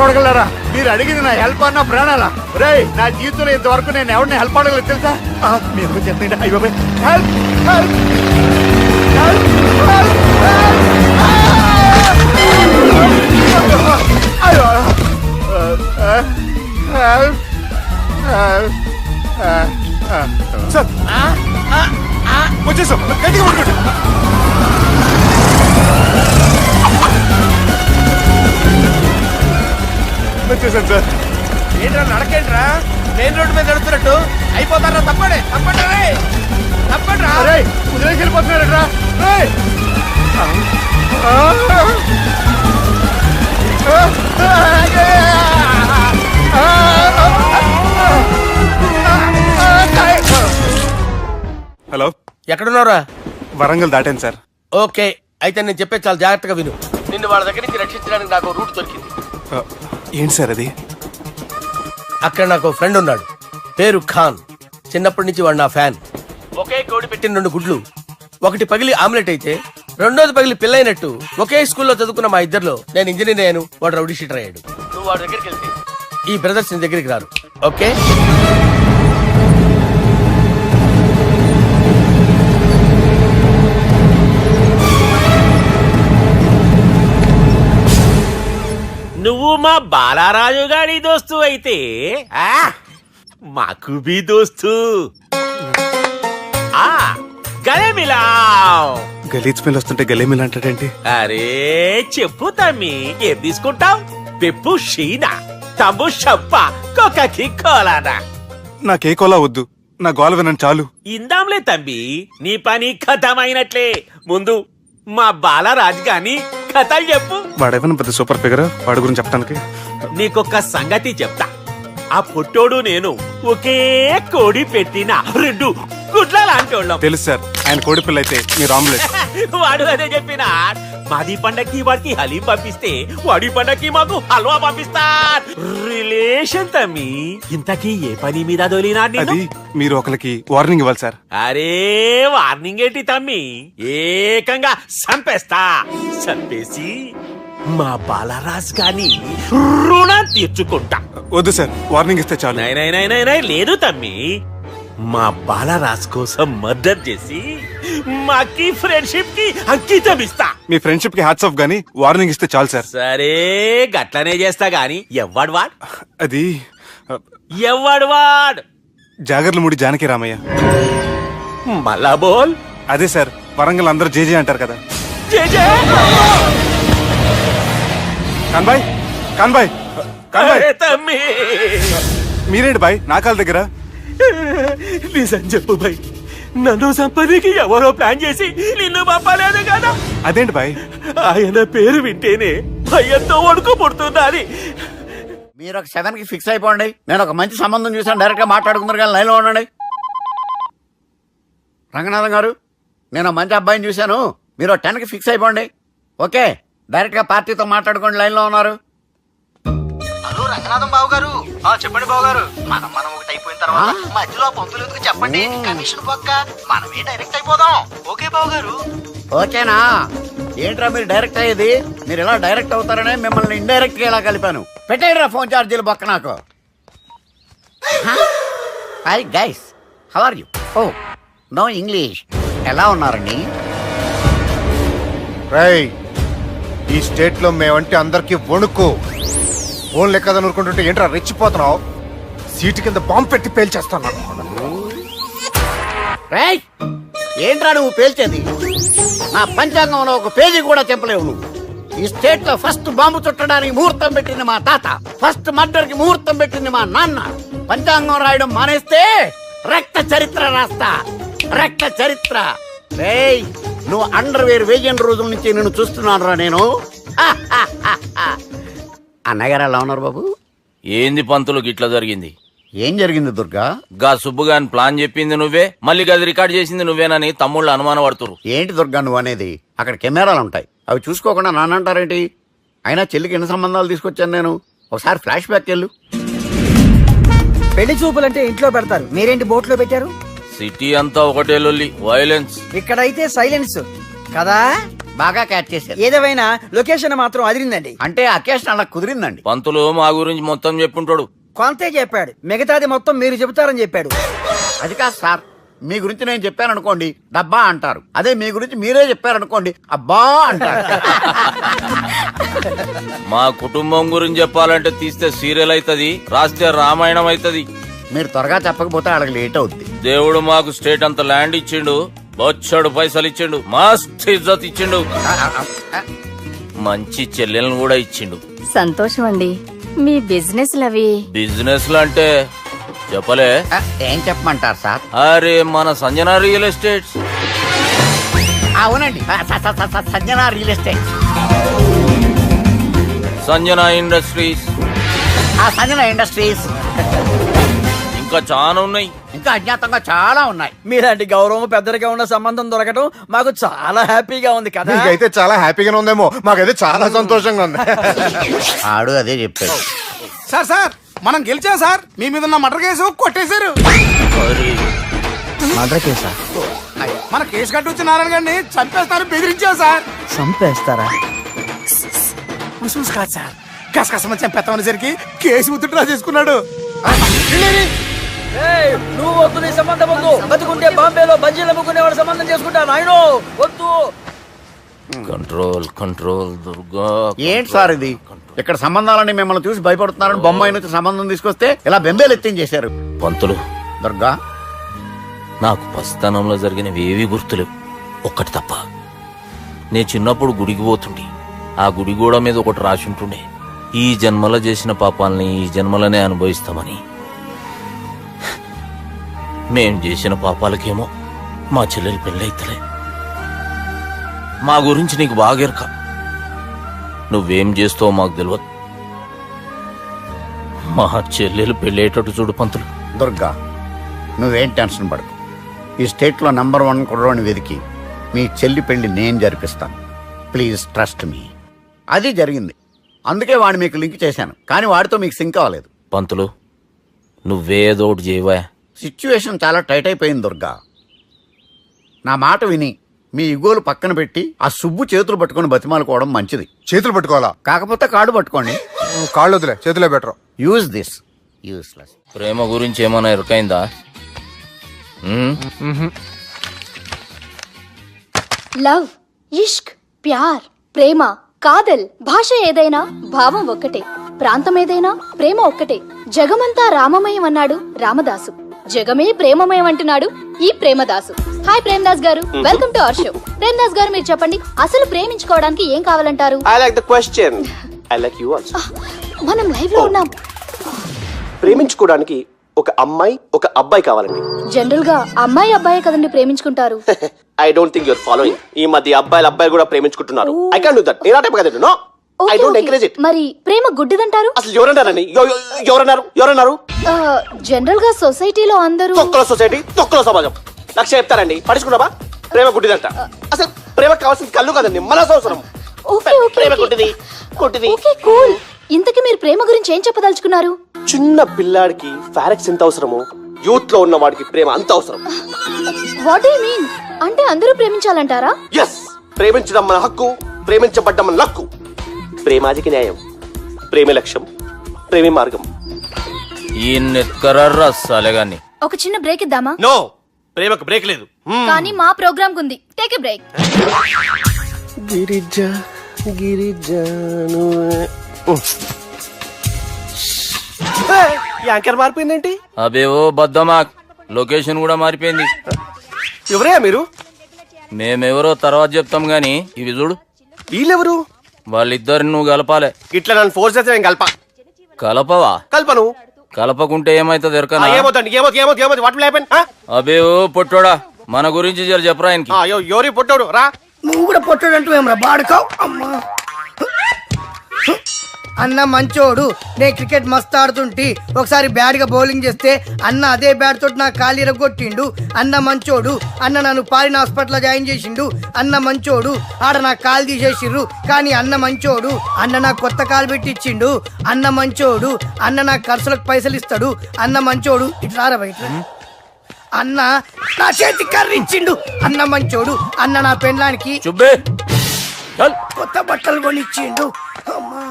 కొడగలరా, మీరు అడిగింది నా హెల్ప్ అన్న ప్రాణాలా? రే, నా జీవితంలో ఇంతవరకు నేను ఎవరిని హెల్ప్ అడగలేదు తెలుసా? మీరు చెప్పండి. అయ్యో హెల్ప్ హెల్ప్
సార్ వచ్చేసాం, గట్టిగా పట్టుకోండి. వచ్చేసాను సార్.
ఏంట్రా నడకేంట్రా? మెయిన్ రోడ్డు మీద నడుస్తున్నట్టు అయిపోతారా? తప్పండి తప్పండి రే, తప్పండి రా.
వదిలేసి వెళ్ళిపోతున్నారా?
హలో
ఎక్కడున్నారా?
వరంగల్ దాటాను సార్.
ఓకే, అయితే నేను చెప్పే చాలా జాగ్రత్తగా విను. నిన్ను వాళ్ళ దగ్గర నుంచి రక్షించడానికి నాకు రూట్ దొరికింది.
ఏంటి సార్ అది?
అక్కడ నాకు ఫ్రెండ్ ఉన్నాడు, పేరు ఖాన్. చిన్నప్పటి నుంచి వాడు నా ఫ్యాన్. ఒకే కోడి పెట్టిన 2 గుడ్లు, ఒకటి పగిలి ఆమ్లెట్ అయితే రెండోది పగిలి పిల్లైనట్టు ఒకే స్కూల్లో చదువుకున్న మా ఇద్దరిలో నేను ఇంజనీర్ అయ్యాను, వాడు రౌడీ షీటర్ అయ్యాడు. నువ్వు వాడి దగ్గరికి వెళ్తే ఈ బ్రదర్స్ నీ దగ్గరికి రారు. ఓకే?
నువ్వు మా బాలారాజు గారి దోస్తు అయితే మాకు బి దోస్తు. గలే మిలావ్.
గలీజ్ స్మెల్ వస్తుంటే గలేమిల్ అంటాడేంటి?
అరే చెప్పు తమ్మి, ఏం తీసుకుంటావు? పెప్పు షీనా, తమ్ము షప్ప, కొకకి కోలానా?
నాకే కోలా వద్దు, నా గోల వినండి చాలు.
ఇందాంలే తమ్మి, నీ పని ఖతమైనట్లే. ముందు మా బాలరాజ్ గాని కథలు చెప్పు.
వాడేమైనా పెద్ద సూపర్ ఫిగర్, వాడి గురించి చెప్పడానికి.
నీకొక సంగతి చెప్తా. ఆ పుట్టోడు నేను ఒకే కోడి పెట్టిన 2 గుడ్ల లాంటి వాళ్ళం.
తెలుసు సార్, ఆయన కోడి పిల్ల అయితే మీరు ఆమ్లెట్.
వాడు అదే చెప్పిన. మాది పండక్కి వాడికి హలీం పంపిస్తే వాడి పండక్కి మాకు హల్వా పంపిస్తా. రిలేషన్ తమ్మి. ఇంతకీ ఏ పని మీద దొలినా?
అది మీరు ఒకరికి వార్నింగ్ ఇవ్వాలి సార్.
అరే వార్నింగ్ ఏంటి తమ్మి, ఏకంగా సంపేస్తా. సంపేసి మా బాలరాజ్ గాని రుణం తీర్చుకుంటా.
వద్దు సార్, వార్నింగ్ ఇస్తే చాలు.
నై లేదు తమ్మి, మా బాలరాజ్ కోసం మర్డర్ చేసి మాకి ఫ్రెండ్షిప్ కి అంకితం ఇస్తా.
మీ ఫ్రెండ్షిప్ కి హ్యాట్స్ ఆఫ్ గానీ వార్నింగ్ ఇస్తే చాలు సార్.
సరే గట్లనే చేస్తా గాని ఎవ్వడు వాడ్?
అది
ఎవ్వడు వాడ్?
జాగర్లమూడి జానకి రామయ్య.
మళ్ళా బోల్.
అదే సార్, వరంగల్ అందరూ జేజే అంటారు కదా.
జేజే.
కాన్బాయ్, కాన్బాయ్, కాన్బాయ్.
అరే తమ్మి,
మీరేంటి బాయ్ నా కాళ్ళ దగ్గర?
నిజం చెప్పు బాయ్, నన్ను సంపదికి ఎవరో ప్లాన్ చేసి నిన్ను పంపలేదు కదా?
అదేంటి బాయ్?
ఆయన పేరు వింటేనే భయంతో వణుకు పుడుతున్నది.
మీరు ఒక 7 కి ఫిక్స్ అయిపోండి. నేను ఒక మంచి సంబంధం చూసాను, డైరెక్ట్ గా మాట్లాడుకుందరు కానీ లైన్లో ఉండండి. రంగనాథం గారు, నేను ఒక మంచి అబ్బాయిని చూశాను, మీరు 10 కి ఫిక్స్ అయిపోండి. ఓకే, డైరెక్ట్ గా పార్టీతో మాట్లాడుకోండి. లైన్ లో ఉన్నారు.
హలో రంగనాథం బాబు గారు. చెప్పండి బాబు గారు. మనం ఒకటి అయిపోయిన తర్వాత మధ్యలో పంతులు ఎందుకు చెప్పండి, కమిషన్ పక్క మనమే డైరెక్ట్ అయిపోదాం. ఓకే బాబు గారు?
ఓకేనా? ఏంట్రా మీరు డైరెక్ట్ అయ్యేది? మీరు ఇలా డైరెక్ట్ అవుతారనే మిమ్మల్ని ఇండైరెక్ట్ గా ఇలా కలిపాను. పెట్టేయరా ఫోన్ ఛార్జీలు బొక్క నాకు. Hi guys, how are you? Oh no English. ఎలా ఉన్నారండి?
రేయ్, ఈ స్టేట్ లో మేమంటే అందరికి వణుకు. ఫోన్ లెక్క అనుకుంటుంటే ఏంట్రా రెచ్చిపోతున్నావు? సీటు కింద బాంబు పెట్టి పేల్చేస్తాను.
రేయ్, ఏంట్రా నువ్వు పేల్చేది? నా పంచాంగంలో ఒక పేజీ కూడా చెప్పలేవు నువ్వు. ఈ స్టేట్ లో ఫస్ట్ బాంబు చుట్టడానికి ముహూర్తం పెట్టింది మా తాత, ఫస్ట్ మర్డర్ కి ముహూర్తం పెట్టింది మా నాన్న. పంచాంగం రాయడం మానేస్తే రక్త చరిత్ర రాస్తా, రక్త చరిత్ర. రేయ్, నువ్వు అండర్వేర్ వేయని రోజుల నుంచి నేను చూస్తున్నాను రా నేను. అన్నగారు ఎలా ఉన్నారు బాబు?
ఏంది పంతులు గిట్లా జరిగింది?
ఏం జరిగింది దుర్గా?
గా సుబ్బుగాని ప్లాన్ చెప్పింది నువ్వే, మళ్ళీ గది రికార్డ్ చేసింది నువ్వేనని తమ్ముళ్ళు అనుమానం పడుతురు.
ఏంటి దుర్గా నువ్వు అనేది? అక్కడ కెమెరాలు ఉంటాయి, అవి చూసుకోకుండా నానంటారేంటి? అయినా చెల్లికి ఎన్ని సంబంధాలు తీసుకొచ్చాను నేను. ఒకసారి ఫ్లాష్ బ్యాక్ వెళ్ళు.
పెళ్లి చూపులంటే ఇంట్లో పెడతారు, మీరేంటి బోట్లో పెట్టారు?
సిటీ అంతా ఒకటే లొల్లి, వైలెన్స్.
ఇక్కడైతే సైలెన్స్ కదా.
బాగా క్యాచ్ చేశారు.
ఏదేమైనా లొకేషన్ మాత్రం అదిరిందండి.
అంటే అకేషన్ అలా కుదిరిందండి.
పంతులు మా గురించి మొత్తం చెప్పుంటాడు.
కొంతే చెప్పాడు, మిగతాది మొత్తం మీరు చెబుతారని చెప్పాడు.
అది కాదు సార్, మీ గురించి నేను చెప్పాను అనుకోండి డబ్బా అంటారు, అదే మీ గురించి మీరే చెప్పారనుకోండి అబ్బా అంటారు.
మా కుటుంబం గురించి చెప్పాలంటే తీస్తే సీరియల్ అవుతుంది, రాస్తే రామాయణం అవుతుంది.
మీరు త్వరగా చెప్పకపోతే వాళ్ళకి లేట్ అవుద్ది.
దేవుడు మాకు స్టేట్ అంత ల్యాండ్ ఇచ్చిండు, బొచ్చడు పైసలు ఇచ్చిండు, మస్త్ ఇజ్జత్ ఇచ్చిండు, మంచి చెల్లెలను కూడా ఇచ్చిండు.
సంతోషం అండి. మీ బిజినెస్ లవి
బిజినెస్ లు అంటే చెప్పలే.
ఏం చెప్పమంటారు సార్?
అరే మన సంజన రియల్ ఎస్టేట్స్.
అవునండి, Sanjana real estate,
Sanjana industries,
Sanjana industries,
ఇంకా చాలా ఉన్నాయి.
ఇంకా అజ్ఞాతంగా చాలా ఉన్నాయి.
మీలాంటి గౌరవం పెద్దరిగా ఉన్న సంబంధం దొరకడం మాకు చాలా హ్యాపీగా ఉంది కదా.
మీకైతే చాలా హ్యాపీగానే ఉందేమో, మాకైతే చాలా సంతోషంగా ఉంది.
ఆడు అదే చెప్పాడు.
సార్ సార్ మనం గెలిచాం సార్. మీ మీద ఉన్న మర్డర్ కేసు కొట్టేశారు. మన కేసు కట్టి వచ్చిన నారాయణ గారిని చంపేస్తారు బెదిరించాం సార్.
చంపేస్తారా?
చూసి కాదు సార్, కసకసమని చంపేస్తామనేసరికి కేసు విత్డ్రా చేసుకున్నాడు.
నువ్వు వద్దు, నీ సంబంధం వద్దు. బతుకుంటే బాంబేలో బజ్జీలు అమ్ముకునే వాడు సంబంధం చేసుకుంటాను. ఆయన వద్దు.
Control control Durga.
ఏంటి సార్ ఇది? ఇక్కడ సంబంధాలని మిమ్మల్ని చూసి భయపడుతున్నారని బొమ్మాయి నుంచి సంబంధం తీసుకొస్తే ఇలా బెంబేలు ఎత్తించేశారు.
పంతులు,
దుర్గా,
నాకు పసితనంలో జరిగినవి ఏవి గుర్తులేవు, ఒక్కటి తప్ప. నేను చిన్నప్పుడు గుడికి పోతుండే. ఆ గుడి గోడ మీద ఒకటి రాసి ఉంటుండే, ఈ జన్మలో చేసిన పాపాలని ఈ జన్మలనే అనుభవిస్తామని. మేం చేసిన పాపాలకేమో మా చెల్లెలు పెళ్ళైతలే. మా గురించి నీకు బాగెరక. నువ్వేం చేస్తావో మాకు తెలియదు. మా చెల్లెలు పెళ్ళేటట్టు చూడు పంతులు.
దుర్గా, నువ్వేం టెన్షన్ పడకు. ఈ స్టేట్లో నంబర్ 1 కుర్రోని వెతికి మీ చెల్లి పెళ్లి నేను జరిపిస్తాను. Please trust me. అది జరిగింది, అందుకే వాడిని మీకు లింక్ చేశాను. కానీ వాడితో మీకు సింక్ అవ్వలేదు.
పంతులు, నువ్వేదో ఒకటి చేయవా.
సిచ్యువేషన్ చాలా టైట్ అయిపోయింది దుర్గా. నా మాట విని మీ ఇగోలు పక్కన పెట్టి ఆ సుబ్బు చేతులు పట్టుకొని బతిమాలుకోవడం మంచిది.
చేతులు పట్టుకోవాలా?
కాకపోతే కాడు పట్టుకోండి.
కాళ్ళు వదిలే, చేతులే బెటర్.
Use this. యూస్లెస్.
ప్రేమ గురించి ఏమైనా ఎరుకైందా?
లవ్, ఇష్క్, ప్యార్, ప్రేమ, కాదల్, భాష ఏదైనా భావం ఒక్కటే, ప్రాంతం ఏదైనా ప్రేమ ఒక్కటే. జగమంతా రామమయం అన్నాడు రామదాసు, జగమే ప్రేమమయం అంటున్నాడు ఈ ప్రేమదాసు. హాయ్ ప్రేమదాస్ గారు, welcome to our show. Premadasa గారు, మీరు చెప్పండి, అసలు ప్రేమించుకోవడానికి ఏం కావాలంటారు?
I like the question. I like you also.
మనం లైవ్ లో ఉన్నాం.
ప్రేమించుకోవడానికి ఒక అమ్మాయి ఒక అబ్బాయి కావాలండి.
జనరల్ గా అమ్మాయి అబ్బాయి కదండి ప్రేమించుకుంటారు.
I don't think your following. ఈ మధ్య అబ్బాయిలు కూడా ప్రేమించుకుంటున్నారు. I can't do that. నేను ఆ టైప్ కాదు. No, I don't encourage it.
మరి ప్రేమ గుడ్డిదంటారు?
అసలు ఎవరన్నారండి? ఎవరన్నారు?
జనరల్ గా సొసైటీలో అందరూ
తొక్కల సొసైటీ, తొక్కల సమాజం. లక్ష చెప్తారండి, పడుచుకున్నావా? ప్రేమ గుడ్డిదంట. అసలు ప్రేమ కావాల్సింది కళ్ళు కదండి, మనసు అవసరం. ప్రేమ గుడ్డిది.
Okay, cool. ఇంతకీ మీరు ప్రేమ గురించి ఏం చెప్పదలుచుకున్నారు?
చిన్న పిల్లాడికి ఫారెక్స్ ఎంత అవసరమో యూత్ లో ఉన్న వాడికి ప్రేమ అంత అవసరం.
What do you mean? అంటే అందరూ ప్రేమించాలంటారా?
ఎస్, ప్రేమించడం మన హక్కు, ప్రేమించబడ్డం మన లక్కు. ప్రేమాదికి న్యాయం, ప్రేమ లక్ష్యం, ప్రేమ మార్గం.
ఈ నెత్కరర్రా సాలెగాన్ని.
ఒక చిన్న బ్రేక్ ఇద్దామా?
నో, ప్రేమకు బ్రేక్ లేదు.
కానీ మా ప్రోగ్రామ్ ఉంది. Take a break.
యాంకర్ మారిపోయిందేంటి?
అబే ఓ బద్దమా, లొకేషన్ కూడా మారిపోయింది.
ఎవరయ్యా మీరు?
మేమెవరో తర్వాత చెప్తాం గాని ఇవి చూడు.
వీళ్ళెవరు?
వాళ్ళిద్దరిని నువ్వు కలపాలే.
ఇట్లా నన్ను ఫోర్స్ చేస్తే నేను
కలపవా?
కల్పను.
కలపకుంటే ఏమైతుంది ఎరకనా?
ఏమవుతుంది? What will happen?
అబే ఓ పొట్టోడా, మన గురించి జర చెప్పరా ఆయనకి.
ఎవరి పొట్టాడు రా.
నువ్వు కూడా పొట్టాడంటూ ఏమరా బాడుకావు. అమ్మా అన్న మంచోడు. నేను క్రికెట్ మస్తు ఆడుతుంటి, ఒకసారి బ్యాట్ గా బౌలింగ్ చేస్తే అన్న అదే బ్యాట్ తోటి నా కాలు ఇరగొట్టిండు. అన్న మంచోడు. అన్న నన్ను పాలిన హాస్పిటల్ జాయిన్ చేసిండు. అన్న మంచోడు. ఆడ నా కాలు తీసేసిర్రు, కానీ అన్న మంచోడు. అన్న నాకు కొత్త కాలు పెట్టిచ్చిండు. అన్న మంచోడు. అన్న నాకు ఖర్చులకు పైసలు ఇస్తాడు. అన్న మంచోడు. ఇట్లా బయట అన్న నా చేతి కర్రీ ఇచ్చిండు. అన్న మంచోడు. అన్న నా పెళ్ళానికి కొత్త బట్టలు కొనిచ్చిండు. అమ్మా,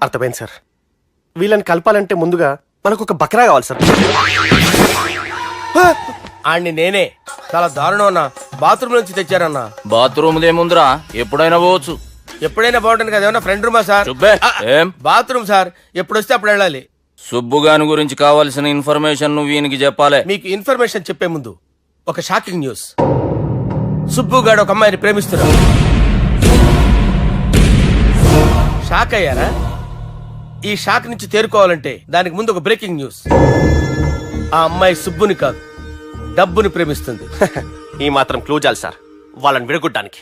అర్థమైంది సార్. వీళ్ళని కలపాలంటే ముందుగా మనకు ఒక బక్రా కావాలి సార్.
ఆడిని నేనే చాలా దారుణం అన్నా. బాత్రూమ్ నుంచి తెచ్చారన్నా.
బాత్రూమ్ ఏముందిరా, ఎప్పుడైనా పోవచ్చు.
ఎప్పుడైనా బాగుంటుంది కదా. ఏమన్నా ఫ్రెండ్ రూమా సార్?
ఏం
బాత్రూమ్ సార్, ఎప్పుడు వస్తే అప్పుడు వెళ్ళాలి.
సుబ్బుగాని గురించి కావాల్సిన ఇన్ఫర్మేషన్ నువ్వు ఈయనకి చెప్పాలి.
మీకు ఇన్ఫర్మేషన్ చెప్పే ముందు ఒక షాకింగ్ న్యూస్. సుబ్బుగాడు ఒక అమ్మాయిని ప్రేమిస్తున్నాడు. షాక్ అయ్యారా? ఈ షాక్ నుంచి తేరుకోవాలంటే దానికి ముందు ఒక బ్రేకింగ్ న్యూస్. ఆ అమ్మాయి సుబ్బుని కాదు, డబ్బుని ప్రేమిస్తుంది.
ఈ మాత్రం క్లూ చాలు సార్ వాళ్ళని విడగొట్టడానికి.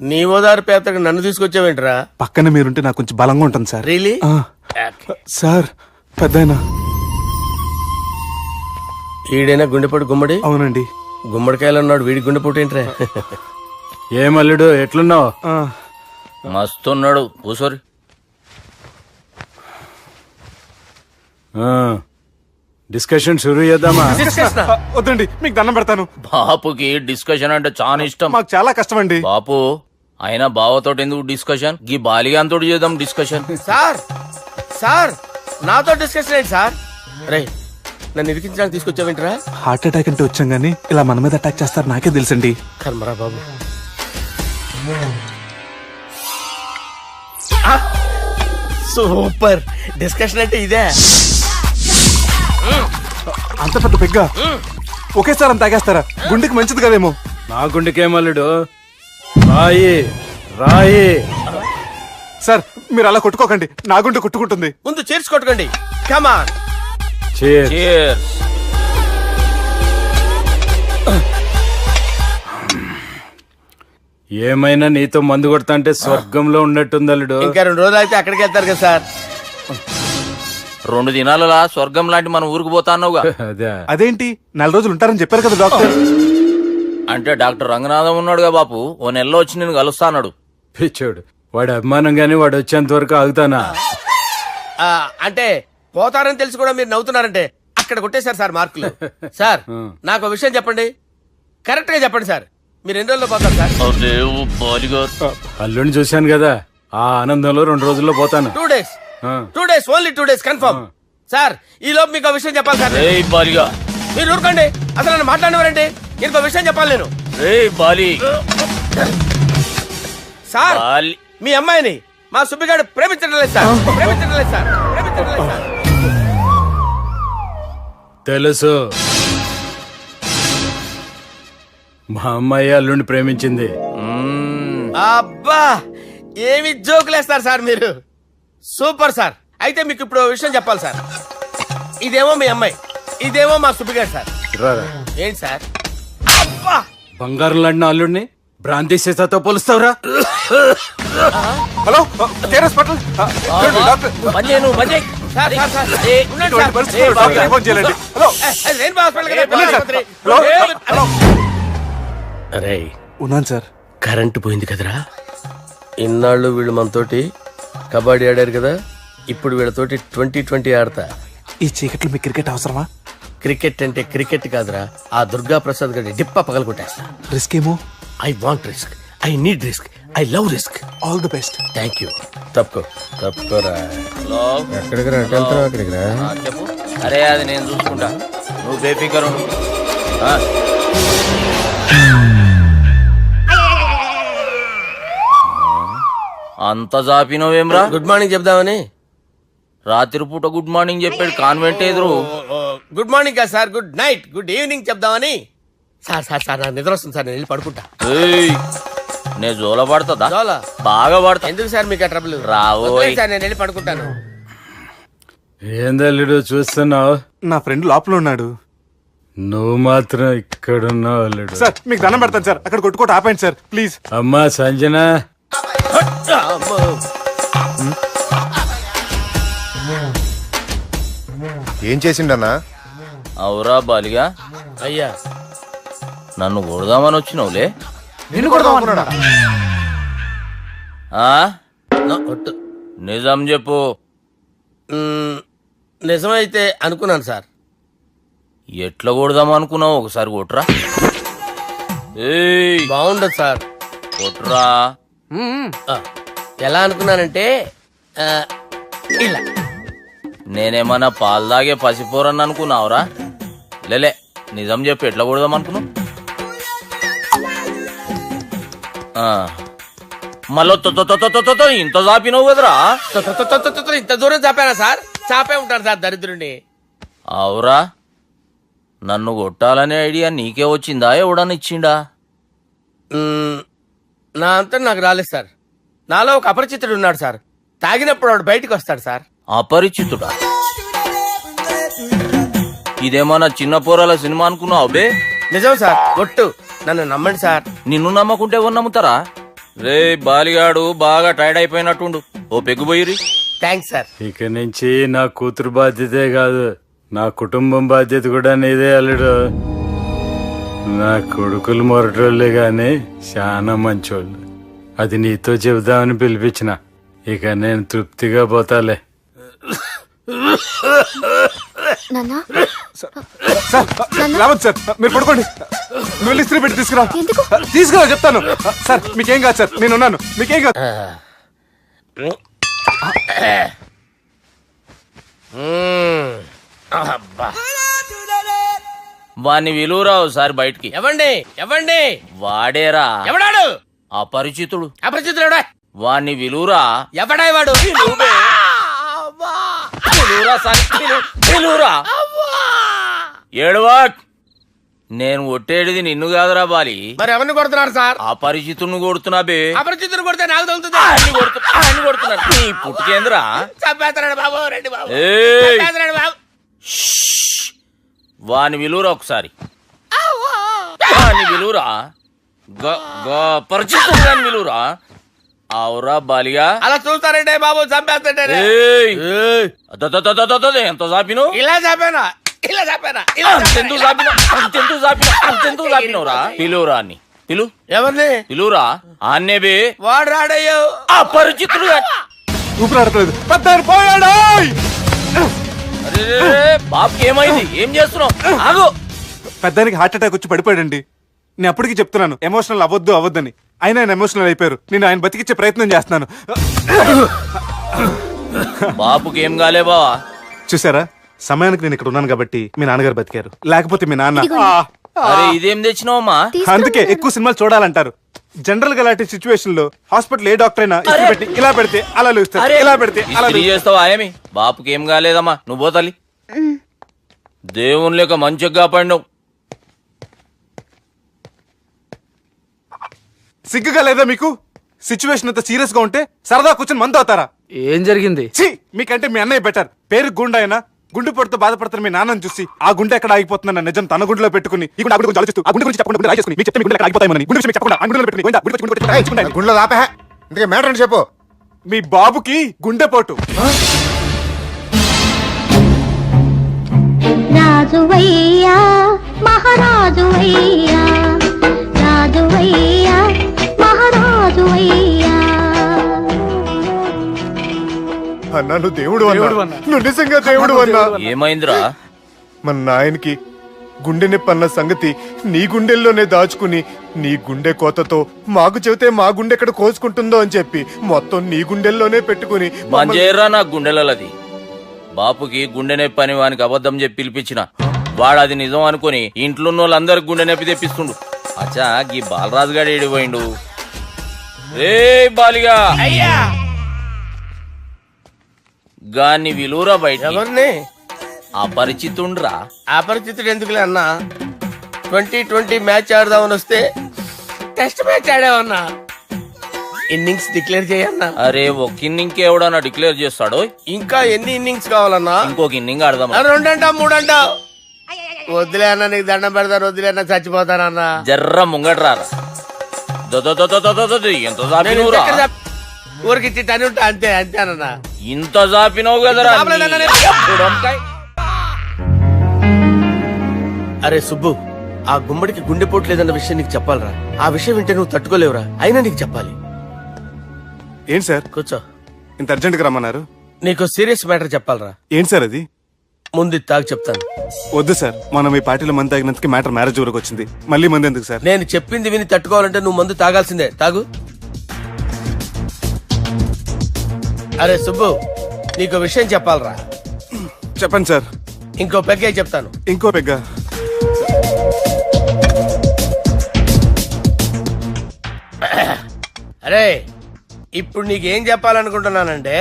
నీ ఓదారు పేదకు నన్ను తీసుకొచ్చావేంట్రా?
పక్కన మీరుంటే నాకు కొంచెం బలంగా ఉంటుంది సార్.
రియలీ?
సార్ పెద్దయినా.
ఈడైనా గుండెపోటు గుమ్మడి?
అవునండి.
గుమ్మడికాయలు ఉన్నాడు, వీడి గుండెపోటు ఏంట్రా?
ఏమల్లుడు ఎట్లున్నావు?
మస్తున్నాడు కూసోరి.
డిస్కషన్ షురూ చేద్దామా?
వద్దండి, మీకు దండం పెడతాను.
బాపుకి డిస్కషన్ అంటే చాలా ఇష్టం.
మాకు చాలా కష్టం అండి.
బాపు అయినా బావతో ఎందుకు డిస్కషన్? గీ బాలిగాంతో చేద్దాం డిస్కషన్.
సార్ సార్ నాతో డిస్కషన్ ఏంటి సార్? రే నన్ను ఇరికించడానికి తీసుకొచ్చావేంట్రా?
హార్ట్ అటాక్ అంటే వచ్చాం గానీ ఇలా మన మీద అటాక్ చేస్తారు నాకే తెలుసండి.
కర్మరా బాబు. సూపర్ డిస్కషన్ అంటే ఇదే.
అంత పెద్ద పెగ్గ ఒకేసారి అంత తాగేస్తారా? గుండెకి మంచిది కదేమో.
నా గుండెకేమల్లుడు రాయి రాయి.
సార్ మీరు అలా కొట్టుకోకండి, నా గుండె కొట్టుకుంటుంది.
ముందు చేర్చి కొట్టుకోండి. కమాన్.
Cheers.
ఏమైనా నీతో మందు కొడతా అంటే స్వర్గంలో ఉన్నట్టుంది అల్లుడు.
ఇంకా 2 రోజులు అయితే అక్కడికి వెళ్తారు కదా సార్.
2 దినాలలా స్వర్గం లాంటి మన ఊరికి పోతా అన్నావుగా.
అదే
అదేంటి 4 రోజులు ఉంటారని చెప్పారు కదా డాక్టర్.
అంటే డాక్టర్ రంగనాథం ఉన్నాడుగా బాపు, ఓ నెలలో వచ్చి నేను కలుస్తా అన్నాడు.
పిచ్చోడు, వాడు అభిమానం గాని వాడు వచ్చేంత వరకు ఆగుతానా?
అంటే పోతారని తెలిసి కూడా మీరు నవ్వుతున్నారంటే అక్కడ కొట్టేశారు సార్ మార్కులు. సార్ నాకు విషయం చెప్పండి, కరెక్ట్ గా చెప్పండి సార్. మీరు ఎన్ని రోజుల్లో పోతారు సార్?
అరే ఓ బాలిగా.
అల్లుడిని చూశాను కదా, ఆ ఆనందంలో 2 రోజుల్లో పోతాను.
2 days. 2 days, only 2 days confirm. Sir ఈ లోపు మీకు విషయం చెప్పాలి సార్.
ఏయ్ బాలిగా,
మీరు ఊరుకోండి, అసలు నన్ను మాట్లాడినవారంటే ఇంకో విషయం చెప్పాలి నేను.
ఏయ్ బాలి.
Sir
Bali.
మీ అమ్మాయిని మా సుబ్బిగాడు ప్రేమించడం లేదు సార్. ప్రేమించడం లేదు సార్. ప్రేమించడం లేదు సార్.
తెలుసు, మా అమ్మాయి అల్లుడిని ప్రేమించింది.
అబ్బా ఏమి జోకులేస్తారు సార్ మీరు. Super sir. అయితే మీకు ఇప్పుడు విషయం చెప్పాలి సార్. ఇదేమో మీ అమ్మాయి, ఇదేమో మా సుబ్బిగాడు సార్.
రారా.
ఏంటి సార్? అబ్బా
బంగారం లాంటి అల్లుడిని భ్రాంతి సీతతో పోలుస్తావురా?
హలో కేరస్ పటల్ డాక్టర్.
బంజేను బంజే.
సార్ సార్ సార్ ఉండండి
ఇటువంటి
సార్.
పరిస్థితుల్లో డాక్టర్ని ఫోన్ చేయాలండి. హలో
రెయిన్బో హాస్పిటల్ కదా,
వెళ్ళండి సార్.
ఆసుపత్రి.
హలో
అరే
ఉన్నాను సార్.
కరెంటు పోయింది కదరా. ఇన్నాళ్ళు వీళ్ళు మనతోటి కబడ్డీ ఆడారు కదా, ఇప్పుడు వీళ్ళతోటి 2020 ఆడతా.
ఈ చీకట్లో మీకు క్రికెట్ అవసరమా?
క్రికెట్ అంటే క్రికెట్ కాదురా, ఆ దుర్గా ప్రసాద్ గారి డిప్ప పగల కొట్టేస్తా.
రిస్క్ ఏమో.
I want risk, I need risk, I love risk.
All the best.
Thank you. తప్పుకోరా. ఎక్కడికి రా? అక్కడికి రా.
చెప్పు. అరే అది నేను చూసుకుంటా, నువ్వు బేఫికర్ ఉండు. అంత జాపినవేమ్రా?
గుడ్ మార్నింగ్ చెప్దామని.
రాత్రి పూట గుడ్ మార్నింగ్ చెప్పాడు కాన్వెంట్ ఎదురు.
గుడ్ మార్నింగ్ కదా sir, good night, good evening చెప్దామని. సార్ సార్ సార్ నాకు నిద్ర వస్తుంది సార్, నేను వెళ్ళి పడుకుంటా.
ఏయ్, నే జోల పడుతుందా?
జోలా?
బాగా పడతా.
ఎందుకు సార్ మీకు ఆ ట్రబుల్?
రావోయ్.
సార్ నేను వెళ్ళి పడుకుంటాను.
ఏందల్లుడు చూస్తున్నావు?
నా ఫ్రెండ్ లోపల ఉన్నాడు.
నువ్వు మాత్రం ఇక్కడున్నావు అల్లుడు.
సార్ మీకు దండం పెడతాను సార్, అక్కడ కొట్టుకోట ఆపండి సార్ ప్లీజ్.
అమ్మా సంజన,
ఏం చేసిండన్నా?
అవురా బాలిగా,
అయ్యా
నన్ను కొడదామని వచ్చినావులే.
నిన్ను కొడదామన్నాడా?
ఒట్టు.
నిజం చెప్పు.
నిజమైతే అనుకున్నాను సార్.
ఎట్లా కొడదాం అనుకున్నావు? ఒకసారి కొట్రా. ఏయ్
బాగుండదు సార్.
కొట్రా.
ఆ, ఎలా అనుకున్నానంటే ఇలా.
నేనేమన్నా పాలు తాగే పసిపోరని అనుకున్నావురా? లేలే, నిజం చెప్పు, ఎట్లా కొడదాం అనుకున్నావు? మళ్ళీ ఇంత చాపినావు కదరా?
ఇంత దూరం చాపానా సార్? చాపే ఉంటాను సార్ దరిద్రుడిని.
అవురా, నన్ను కొట్టాలనే ఐడియా నీకే వచ్చిందా? ఎవడన్నా ఇచ్చిండా?
నా అంతా నాకు రాలేదు సార్. నాలో ఒక అపరిచితుడు ఉన్నాడు సార్. తాగినప్పుడు వాడు బయటికి వస్తాడు సార్.
అపరిచితుడా? ఇదేమన్నా చిన్న పోరాల సినిమా అనుకున్నావు బే?
నిజం సార్, ఒట్టు. నన్ను నమ్మండి సార్.
నిన్ను నమ్మకుంటే ఎవరు నమ్ముతారా? రే బాలిగాడు బాగా టైర్డ్ అయిపోయినట్టుండు, ఓ పెగ్గుబోయిరి.
Thanks sir.
ఇక నుంచి నా కూతురు బాధ్యతే కాదు, నా కుటుంబం బాధ్యత కూడా నీదే అల్లుడు. నా కొడుకులు మొరటోళ్ళే గాని చాలా మంచోళ్ళు. అది నీతో చెబుదామని పిలిపించిన. ఇక నేను తృప్తిగా పోతాలే.
నాన్నా
సార్ రావద్దు సార్, మీరు పడుకోండి. నువ్వు ఇస్త్రీ పెట్టి తీసుకురా.
ఎందుకు?
తీసుకురా చెప్తాను. సార్ మీకేం కాదు సార్, నేను ఉన్నాను, మీకేం కాదు.
వాణ్ణి విలువరా ఒకసారి బయటికి.
ఎవండి
వాడేరా
ఎవడాడు?
అపరిచితుడు.
అపరిచితుడా?
వాణ్ణి విలువరా.
ఎవడాయి వాడు?
విలువరా సార్, విలువరా. ఏడవాక్. నేను ఒట్టేడిది నిన్ను కాదురా బాలి.
మరి ఎవరిని కొడుతున్నారు సార్?
అపరిచితుడిని కొడుతున్నా బే.
అపరిచితుడు కొడితే నాకు తగులుతుంది.
ఆయన కొడుతున్నా నీ పుట్టుకేంద్రా.
చంపేస్తాడు బాబు, రండి బాబు.
ఏయ్.
చంపేస్తాడు బాబు.
వాని విలువరా ఒకసారి. వాని విలువరా. పరిచితుడు అని విలువరా. అవురా బాలిగా.
అలా చూస్తారంటే బాబు, చంపేస్తాడే.
ఎంత చాపిను.
ఇలా చంపానా, ఇలా చంపానా,
అంతెందుకు చాపినవురా. పిలువురా అని పిలు.
ఎవరిని
పిలువురా. ఆన్నే బే.
వాడు రాడయ్యో.
అపరిచితుడు.
ఊపిరాడట్లేదు. పెద్ద పోయాడు.
బాబుకి ఏమైంది? ఏం చేస్తున్నావు? ఆగు.
పెద్దానికి హార్ట్ అటాక్ వచ్చి పడిపోయాడండి. నేను అప్పటికి చెప్తున్నాను ఎమోషనల్ అవ్వద్దని. అయినా ఆయన ఎమోషనల్ అయిపోయారు. నేను ఆయన బతికిచ్చే ప్రయత్నం చేస్తున్నాను.
బాబుకి ఏం కాలే బావా.
చూసారా, సమయానికి నేను ఇక్కడ ఉన్నాను కాబట్టి మీ నాన్నగారు బతికారు. లేకపోతే మీ నాన్న.
అరే ఇదేం తెచ్చినావమ్మా?
అందుకే ఎక్కువ సినిమాలు చూడాలంటారు. జనరల్ గా అలాంటి సిచ్యువేషన్ లో హాస్పిటల్ ఏ డాక్టర్ అయినా ఇస్త్రీ పెట్టి ఇలా పెడితే అలా లూస్తారు, ఇలా పెడితే అలా
ఇస్త్రీ చేస్తావా ఏమి? బాపుకి ఏం కాలేదమ్మా, నువ్వు పోతల్లి. దేవుని లేక మంచిగా పడినావు.
సిగ్గుగా లేదా మీకు? సిచ్యువేషన్ అంత సీరియస్ గా ఉంటే సరదా కూర్చొని మందు అవుతారా?
ఏం జరిగింది?
ఛీ, మీకంటే మీ అన్నయ్య బెటర్. పేరు గుండె అయినా గుండె పొడితో బాధపడుతున్న మీ నాన్నని చూసి ఆ గుండె ఎక్కడ ఆగిపోతుందన్న నిజం తన గుండెలో పెట్టుకుని ఈ గుండె గురించి ఆలోచిస్తూ ఆ గుండె గురించి చెప్పకుండా రాజేసుకుని మీకు చెప్తే మీ గుండె ఎక్కడ ఆగిపోతాయని గుండె విషయం చెప్పకుండా ఆ గుండెలో పెట్టుకుని
గుండెలో దాపే. ఇందుకే మ్యాటర్ అని చెప్పు.
మీ బాబుకి గుండెపోటు.
రాజువయ్యా మహారాజువయ్యా, రాజువయ్యా మహారాజువయ్యా.
అన్నా నువ్వు దేవుడు అన్నా, నువ్వు నిజంగా దేవుడు అన్నా.
ఏమైందిరా?
మన నాయనకి గుండె నొప్పి అన్న సంగతి నీ గుండెల్లోనే దాచుకుని నీ గుండె కోతతో మాకు చెబితే మా గుండె ఎక్కడ కోసుకుంటుందో అని చెప్పి మొత్తం నీ గుండెల్లోనే పెట్టుకుని
మంజేరా నా గుండెలది. బాపుకి గుండె నొప్పి అని వానికి అబద్ధం చెప్పి పిలిపించిన వాడు అది నిజం అనుకుని ఇంట్లో ఉన్న వాళ్ళందరికి గుండె నొప్పి తెప్పిస్తుండు. అచ్చా గీ బాలరాజు గారు ఏడిపోయిండు. రే బాలిగా
అయ్యా
గాన్ని విలువరా బయట.
ఎవరిని?
అపరిచితుండ్రా.
అపరిచితుడు ఎందుకులే అన్నా? 2020 మ్యాచ్ ఆడదామని వస్తే టెస్ట్ మ్యాచ్ ఆడామన్నా. ఇన్నింగ్స్ డిక్లేర్ చేయన్నా.
అరే ఒక ఇన్నింగ్ ఎవడన్నా డిక్లేర్ చేస్తాడో?
ఇంకా ఎన్ని ఇన్నింగ్స్ కావాలన్నా?
ఇంకొక ఇన్నింగ్ ఆడదాం.
2 అంటావు 3 అంటావు. వద్దులే అన్న, నీకు దండం పెడతాను. వద్దులే అన్న, చచ్చిపోతానన్నా.
జర్ర ముంగట్రారా. ఎంత జాపినవురా?
ఊరికి ఇచ్చి టని ఉంటా అంతే, అంతేనన్నా.
ఇంత జాపినవు కదరా.
అరే సుబ్బు, ఆ గుమ్మడికి గుండెపోటు లేదన్న విషయం నీకు చెప్పాలరా. ఆ విషయం వింటే నువ్వు తట్టుకోలేవురా. అయినా నీకు చెప్పాలి.
ఏంటి సార్
కూర్చో.
ఇంత అర్జెంట్ గా రమ్మన్నారు?
నీకు సీరియస్ మ్యాటర్ చెప్పాలరా.
ఏంటి సార్ అది?
ముందు తాగు చెప్తాను.
వద్దు సార్, మనం ఈ పార్టీలో మంది తాగినందుకు మ్యాటర్ మ్యారేజ్ వరకు వచ్చింది. మళ్ళీ మంది ఎందుకు సార్?
నేను చెప్పింది విని తట్టుకోవాలంటే నువ్వు మందు తాగాల్సిందే. తాగు. అరే సుబ్బు, నీకు విషయం చెప్పాలరా.
చెప్పండి సార్.
ఇంకో పెగ్గే చెప్తాను.
ఇంకో పెగ్గా?
అరే ఇప్పుడు నీకేం చెప్పాలనుకుంటున్నానంటే,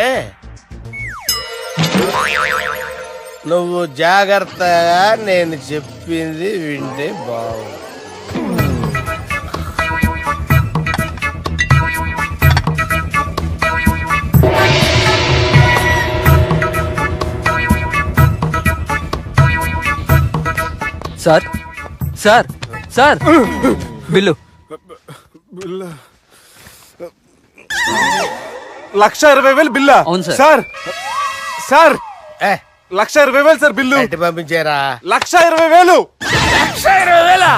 నువ్వు జాగ్రత్తగా నేను చెప్పింది వింటే బాగుంది.
Sir sir sir bill.
1,20,000 బిల్లా?
అవును సార్.
సార్ సార్
ఏ,
1,20,000 సార్ బిల్లు.
బయట పంపించారా?
1,20,000.
20,000